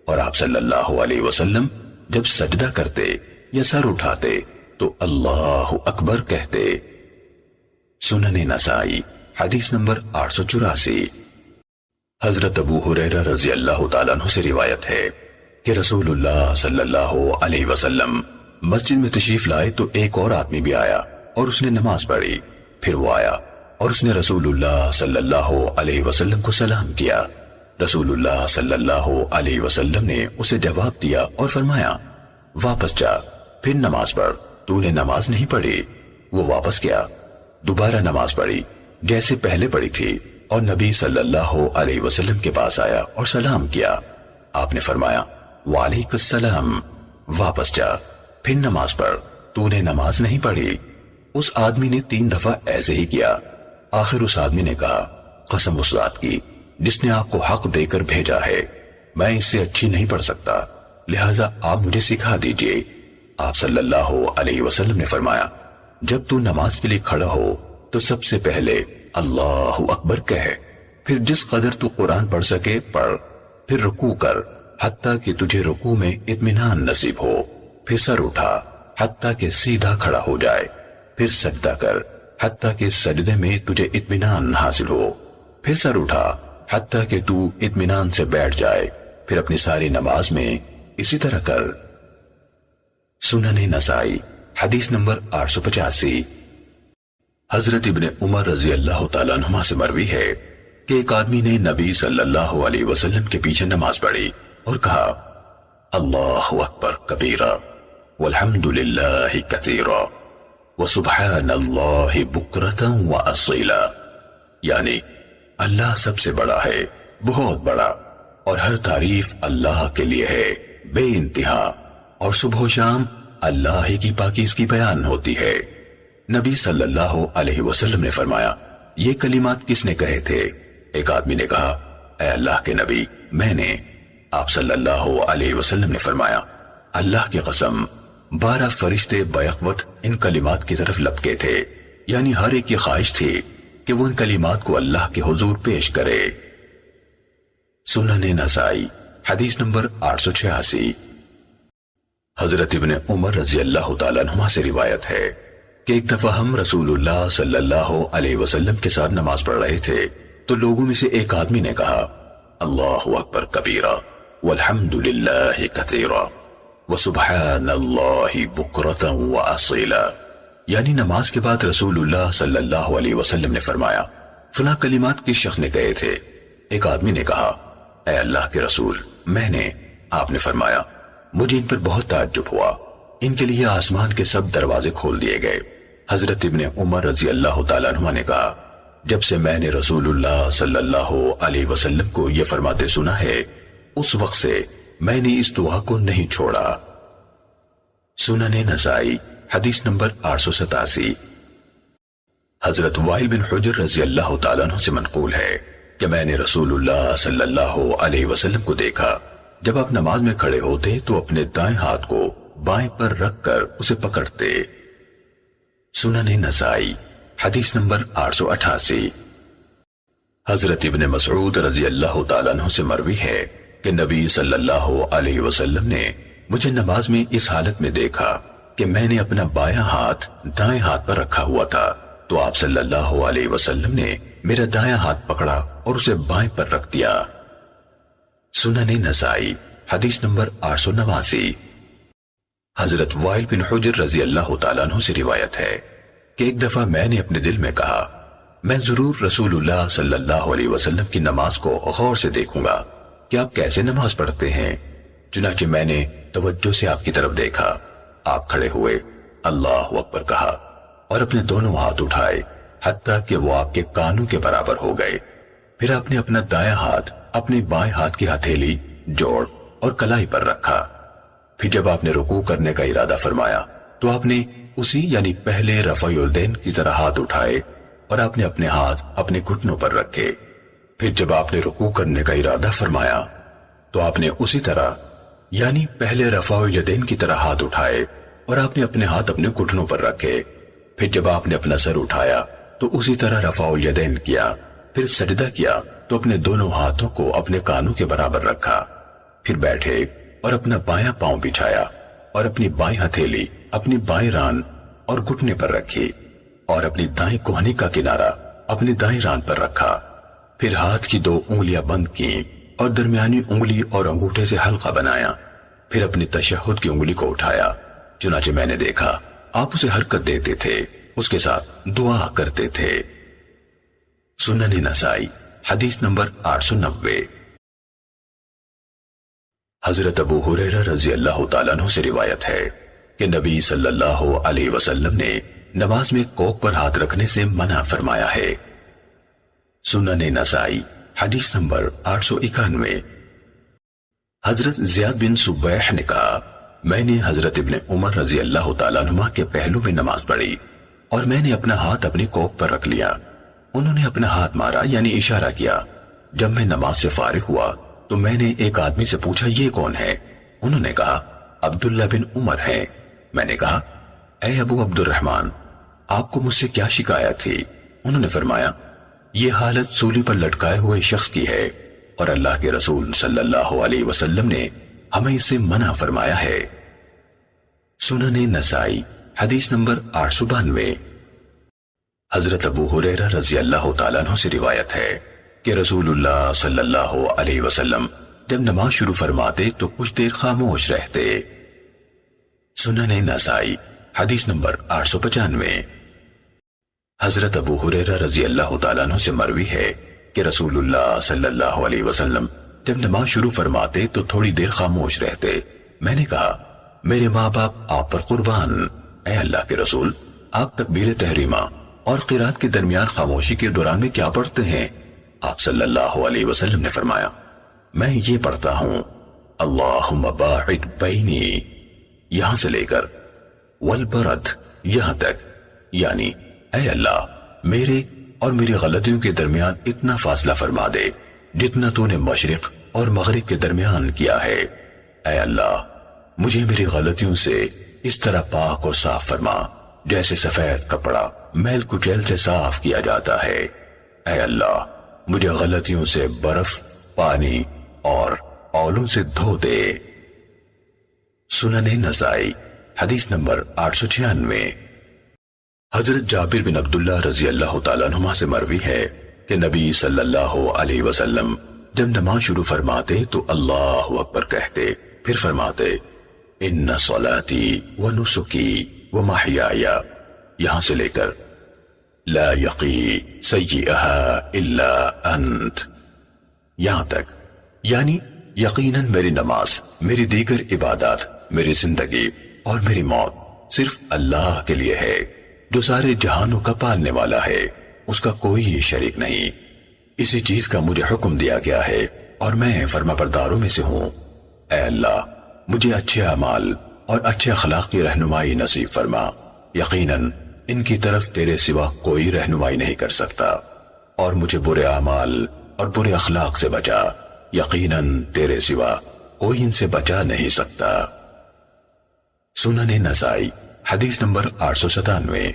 اور آپ صلی اللہ علیہ وسلم جب سجدہ کرتے یا سر اٹھاتے تو اللہ اکبر کہتے۔ سنن نسائی حدیث نمبر 884۔ حضرت ابو ہریرہ رضی اللہ تعالیٰ عنہ سے روایت ہے کہ رسول اللہ صلی اللہ علیہ وسلم مسجد میں تشریف لائے تو ایک اور آدمی بھی آیا اور اس نے نماز پڑھی، پھر وہ آیا اور اس نے رسول اللہ صلی اللہ علیہ وسلم کو سلام کیا۔ رسول اللہ صلی اللہ علیہ وسلم نے اسے جواب دیا اور فرمایا واپس جا، پھر نماز پڑھ، تو نے نماز نہیں پڑھی۔ وہ واپس گیا، دوبارہ نماز پڑھی جیسے پہلے پڑھی تھی، اور نبی صلی اللہ علیہ وسلم کے پاس آیا اور سلام کیا۔ آپ نے فرمایا وعلیکم السلام، واپس جا، پھر نماز پڑھ، تو نے نماز نہیں پڑھی۔ اس آدمی نے 3 دفعہ ایسے ہی کیا۔ آخر اس آدمی نے کہا قسم اس ذات کی جس نے آپ کو حق دے کر بھیجا ہے، میں اس سے اچھی نہیں پڑھ سکتا، لہٰذا آپ مجھے سکھا دیجئے۔ آپ صلی اللہ علیہ وسلم نے فرمایا جب تو نماز کے لیے کھڑا ہو تو سب سے پہلے اللہ اکبر کہے، پھر جس قدر تو قرآن پڑھ سکے پڑھ، پھر رکوع کر حتیٰ کہ تجھے رکوع میں اطمینان نصیب ہو، پھر سر اٹھا حتیٰ کہ سیدھا کھڑا ہو جائے، پھر سجدہ کر حتیٰ کہ سجدے میں تجھے اطمینان حاصل ہو، پھر سر اٹھا حتیٰ کہ تو اطمینان سے بیٹھ جائے، پھر اپنی ساری نماز میں اسی طرح کر۔ سنن نسائی حدیث نمبر 885۔ حضرت ابن عمر رضی اللہ تعالیٰ عنہما سے مروی ہے کہ ایک آدمی نے نبی صلی اللہ علیہ وسلم کے پیچھے نماز پڑھی اور کہا اللہ اکبر کبیرہ والحمد للہ کثیرہ وسبحان اللہ بکرۃ واصیلا، یعنی اللہ سب سے بڑا ہے، بہت بڑا، اور ہر تعریف اللہ کے لیے ہے بے انتہا، اور صبح و شام اللہ ہی کی پاکیزگی بیان ہوتی ہے۔ نبی صلی اللہ علیہ وسلم نے فرمایا یہ کلمات کس نے کہے تھے؟ ایک آدمی نے کہا اے اللہ کے نبی میں نے۔ آپ صلی اللہ علیہ وسلم نے فرمایا اللہ کی قسم 12 فرشتے بیک وقت ان کلمات کی طرف لپکے تھے، یعنی ہر ایک کی خواہش تھی کہ وہ ان کلمات کو اللہ کے حضور پیش کرے۔ سنن نسائی حدیث نمبر 886۔ حضرت ابن عمر رضی اللہ تعالیٰ عنہما سے روایت ہے کہ ایک دفعہ ہم رسول اللہ صلی اللہ علیہ وسلم کے ساتھ نماز پڑھ رہے تھے تو لوگوں میں سے ایک آدمی نے کہا اللہ اکبر کبیرہ والحمد للہ کثیرہ وسبحان اللہ بکرۃ واصیلا، یعنی نماز کے بعد رسول اللہ صلی اللہ علیہ وسلم نے فرمایا فلاں کلمات کس شخص نے کہے تھے؟ ایک آدمی نے کہا اے اللہ کے رسول میں نے۔ آپ نے فرمایا مجھے ان پر بہت تعجب ہوا، ان کے لیے آسمان کے سب دروازے کھول دیے گئے۔ حضرت ابن عمر رضی اللہ تعالیٰ عنہ نے کہا جب سے میں نے رسول اللہ صلی اللہ علیہ وسلم کو یہ فرماتے سنا ہے اس وقت سے میں نے اس دعا کو نہیں چھوڑا۔ سنن نسائی حدیث نمبر 887۔ حضرت وائل بن حجر رضی اللہ تعالیٰ عنہ سے منقول ہے کہ میں نے رسول اللہ صلی اللہ علیہ وسلم کو دیکھا جب آپ نماز میں کھڑے ہوتے تو اپنے دائیں ہاتھ کو بائیں پر رکھ کر اسے پکڑتے۔ سنن نسائی حدیث نمبر 888۔ حضرت ابن مسعود رضی اللہ تعالیٰ عنہ سے مروی ہے کہ نبی صلی اللہ علیہ وسلم نے مجھے نماز میں اس حالت میں دیکھا کہ میں نے اپنا بایاں ہاتھ دائیں ہاتھ پر رکھا ہوا تھا تو آپ صلی اللہ علیہ وسلم نے میرا دایاں ہاتھ پکڑا اور اسے بائیں پر رکھ دیا۔ سنن نسائی حدیث نمبر 889۔ حضرت وائل بن حجر رضی اللہ تعالیٰ عنہ سے روایت ہے کہ ایک دفعہ میں نے اپنے دل میں کہا میں ضرور رسول اللہ صلی اللہ علیہ وسلم کی نماز کو غور سے دیکھوں گا کہ آپ کیسے نماز پڑھتے ہیں۔ چنانچہ میں نے توجہ سے آپ کی طرف دیکھا۔ آپ کھڑے ہوئے، اللہ اکبر کہا اور اپنے دونوں ہاتھ اٹھائے حتیٰ کہ وہ آپ کے کانوں کے برابر ہو گئے۔ پھر آپ نے اپنا دایاں ہاتھ اپنے بائیں ہاتھ کی ہتھیلی، جوڑ اور کلائی پر رکھا۔ پھر جب آپ نے رکوع کرنے کا ارادہ فرمایا تو آپ نے اسی یعنی پہلے رفع الیدین کی طرح ہاتھ اٹھائے اور آپ نے اپنے ہاتھ اپنے گھٹنوں پر رکھے۔ پھر جب آپ نے رکوع کرنے کا ارادہ فرمایا تو آپ نے اسی طرح یعنی پہلے رفع الیدین کی طرح ہاتھ اٹھائے اور آپ نے اپنے ہاتھ اپنے گھٹنوں پر رکھے۔ پھر جب آپ نے اپنا سر اٹھایا تو اسی طرح رفع الیدین کیا۔ پھر سجدہ کیا تو اپنے دونوں ہاتھوں کو اپنے کانوں کے برابر رکھا۔ پھر بیٹھے اور اپنا بایاں پاؤں بچھایا اور اپنی بائیں ہتھیلی اپنی بائیں ران اور گھٹنے پر رکھی اور اپنی دائیں کوہنی کا کنارہ اپنی دائیں ران پر رکھا۔ پھر ہاتھ کی 2 انگلیاں بند کی اور درمیانی انگلی اور انگوٹھے سے حلقہ بنایا۔ پھر اپنی تشہد کی انگلی کو اٹھایا۔ چنانچہ میں نے دیکھا آپ اسے حرکت دیتے تھے، اس کے ساتھ دعا کرتے تھے۔ سنن نسائی حدیث نمبر 890۔ حضرت ابو ہریرہ رضی اللہ تعالیٰ عنہ سے روایت ہے کہ نبی صلی اللہ علیہ وسلم نے نماز میں کوک پر ہاتھ رکھنے سے منع فرمایا ہے۔ سنن نسائی حدیث نمبر 891۔ حضرت زیاد بن صبیح نے کہا میں نے حضرت ابن عمر رضی اللہ تعالیٰ عنہ کے پہلو میں نماز پڑھی اور میں نے اپنا ہاتھ اپنی کوک پر رکھ لیا۔ انہوں نے اپنا ہاتھ مارا یعنی اشارہ کیا۔ جب میں نماز سے فارغ ہوا تو میں نے ایک آدمی سے پوچھا یہ کون ہے؟ انہوں نے کہا عبداللہ بن عمر ہے۔ میں نے کہا اے ابو عبد الرحمن آپ کو مجھ سے کیا شکایت تھی؟ انہوں نے فرمایا یہ حالت سولی پر لٹکائے ہوئے شخص کی ہے اور اللہ کے رسول صلی اللہ علیہ وسلم نے ہمیں اسے منع فرمایا ہے۔ سنن نسائی حدیث نمبر 892۔ حضرت ابو ہریرہ رضی اللہ تعالیٰ عنہ سے روایت ہے کہ رسول اللہ صلی اللہ علیہ وسلم جب نماز شروع فرماتے تو کچھ دیر خاموش رہتے۔ سنن نسائی حدیث نمبر 895۔ حضرت ابو ہریرہ رضی اللہ تعالیٰ عنہ سے مروی ہے کہ رسول اللہ صلی اللہ علیہ وسلم جب نماز شروع فرماتے تو تھوڑی دیر خاموش رہتے۔ میں نے کہا میرے ماں باپ آپ پر قربان، اے اللہ کے رسول آپ تکبیر تحریمہ اور قرات کے درمیان خاموشی کے دوران میں کیا پڑھتے ہیں؟ آپ صلی اللہ علیہ وسلم نے فرمایا میں یہ پڑھتا ہوں اللہم باعد بینی یہاں سے لے کر والبرد یہاں تک، یعنی اے اللہ میرے اور میری غلطیوں کے درمیان اتنا فاصلہ فرما دے جتنا تو نے مشرق اور مغرب کے درمیان کیا ہے۔ اے اللہ مجھے میری غلطیوں سے اس طرح پاک اور صاف فرما جیسے سفید کپڑا میل کچیل سے صاف کیا جاتا ہے۔ اے اللہ مجھے غلطیوں سے برف، پانی اور اولوں سے دھو دے۔ سنن نسائی حدیث نمبر 896۔ حضرت جابر بن عبداللہ رضی اللہ تعالیٰ عنہ سے مروی ہے کہ نبی صلی اللہ علیہ وسلم جب نماز شروع فرماتے تو اللہ اکبر کہتے، پھر فرماتے ان صلاتی و نسکی و محیائی یہاں سے لے کر لا یقی سیئہا الا انت یہاں تک، یعنی یقیناً میری نماز، میری دیگر عبادات، میری زندگی اور میری موت صرف اللہ کے لیے ہے جو سارے جہانوں کا پالنے والا ہے، اس کا کوئی شریک نہیں۔ اسی چیز کا مجھے حکم دیا گیا ہے اور میں فرما برداروں میں سے ہوں۔ اے اللہ مجھے اچھے اعمال اور اچھے اخلاق کی رہنمائی نصیب فرما، یقیناً ان کی طرف تیرے سوا کوئی رہنمائی نہیں کر سکتا، اور مجھے برے اعمال اور برے اخلاق سے بچا، یقیناً تیرے سوا کوئی ان سے بچا نہیں سکتا۔ سنن نسائی حدیث نمبر 897۔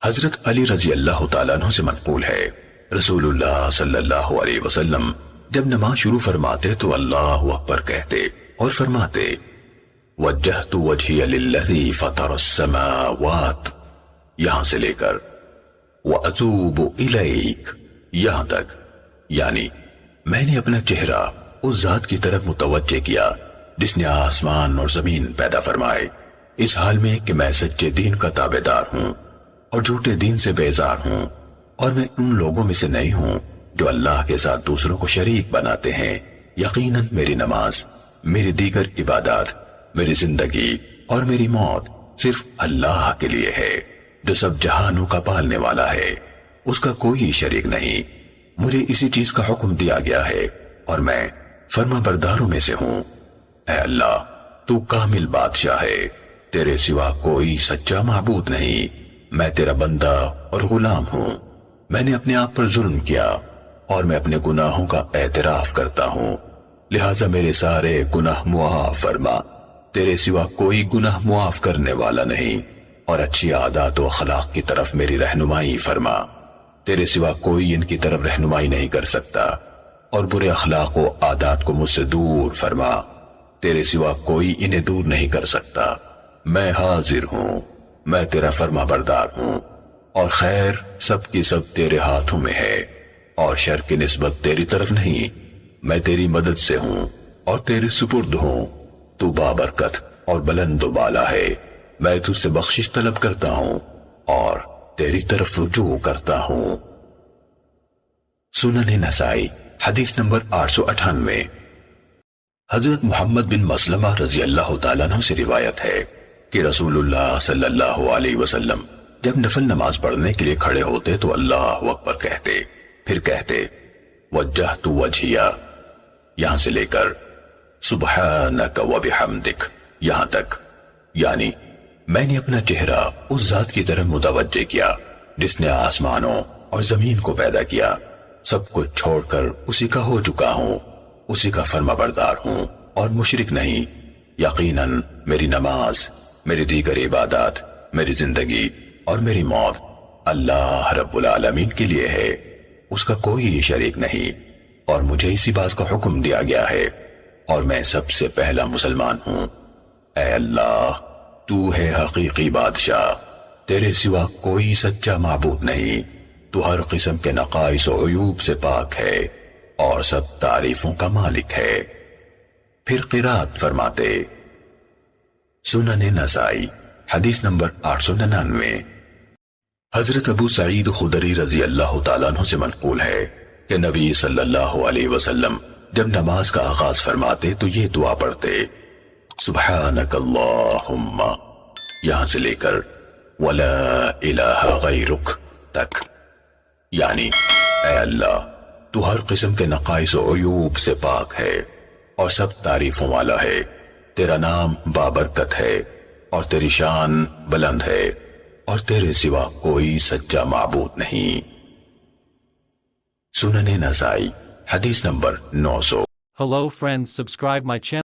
حضرت علی رضی اللہ تعالیٰ عنہ سے منقول ہے رسول اللہ صلی اللہ علیہ وسلم جب نماز شروع فرماتے تو اللہ اکبر کہتے اور فرماتے وجہت وجہی للذی فطر السماوات یہاں سے لے کر واتوب الیک یہاں تک، یعنی میں نے اپنا چہرہ اس ذات کی طرف متوجہ کیا جس نے آسمان اور زمین پیدا فرمائے، اس حال میں کہ میں سچے دین کا تابع دار ہوں اور جھوٹے دین سے بیزار ہوں۔ اور میں ان لوگوں میں سے نہیں ہوں جو اللہ کے ساتھ دوسروں کو شریک بناتے ہیں۔ یقیناً میری نماز، میری دیگر عبادات، میری زندگی اور میری موت صرف اللہ کے لیے ہے جو سب جہانوں کا پالنے والا ہے، اس کا کوئی شریک نہیں۔ مجھے اسی چیز کا حکم دیا گیا ہے اور میں فرما برداروں میں سے ہوں۔ اے اللہ، تو کامل بادشاہ ہے، تیرے سوا کوئی سچا معبود نہیں۔ میں تیرا بندہ اور غلام ہوں۔ میں نے اپنے آپ پر ظلم کیا اور میں اپنے گناہوں کا اعتراف کرتا ہوں، لہٰذا میرے سارے گناہ معاف فرما۔ تیرے سوا کوئی گناہ معاف کرنے والا نہیں، اور اچھی عادات و اخلاق کی طرف میری رہنمائی فرما۔ تیرے سوا کوئی ان کی طرف رہنمائی نہیں کر سکتا، اور برے اخلاق و عادات کو مجھ سے دور فرما۔ تیرے سوا کوئی انہیں دور نہیں کر سکتا۔ میں حاضر ہوں، میں تیرا فرما بردار ہوں، اور خیر سب کی سب تیرے ہاتھوں میں ہے، اور شر کی نسبت تیری طرف نہیں۔ میں تیری مدد سے ہوں اور تیرے سپرد ہوں۔ تو بابرکت اور بلند و بالا ہے۔ میں تجھ سے بخشش طلب کرتا ہوں اور تیری طرف رجوع کرتا ہوں۔ سنن نسائی حدیث نمبر 898۔ حضرت محمد بن مسلمہ رضی اللہ تعالیٰ عنہ سے روایت ہے کہ رسول اللہ صلی اللہ علیہ وسلم جب نفل نماز پڑھنے کے لیے کھڑے ہوتے تو اللہ اکبر کہتے، پھر کہتے وجہت وجہیا، یہاں سے لے کر سبحانک وبحمدک یہاں تک، یعنی میں نے اپنا چہرہ اس ذات کی طرف متوجہ کیا جس نے آسمانوں اور زمین کو پیدا کیا۔ سب کچھ چھوڑ کر اسی کا ہو چکا ہوں، اسی کا فرما بردار ہوں اور مشرک نہیں۔ یقیناً میری نماز، میری دیگر عبادات، میری زندگی اور میری موت اللہ رب العالمین کے لیے ہے، اس کا کوئی شریک نہیں، اور مجھے اسی بات کا حکم دیا گیا ہے، اور میں سب سے پہلا مسلمان ہوں۔ اے اللہ، تو ہے حقیقی بادشاہ، تیرے سوا کوئی سچا معبود نہیں، تو ہر قسم کے نقائص و عیوب سے پاک ہے اور سب تعریفوں کا مالک ہے۔ پھر قرات فرماتے۔ سنن نسائی حدیث نمبر 899۔ حضرت ابو سعید خدری رضی اللہ تعالیٰ عنہ سے منقول ہے کہ نبی صلی اللہ علیہ وسلم جب نماز کا آغاز فرماتے تو یہ دعا پڑھتے، سبحانک اللہم، یہاں سے لے کر ولا الہ غیرک تک، یعنی اے اللہ، تو ہر قسم کے نقائص و عیوب سے پاک ہے اور سب تعریفوں والا ہے، تیرا نام بابرکت ہے اور تیری شان بلند ہے، اور تیرے سوا کوئی سچا معبود نہیں۔ سنن نسائی حدیث number 900۔ Hello friends, subscribe my channel.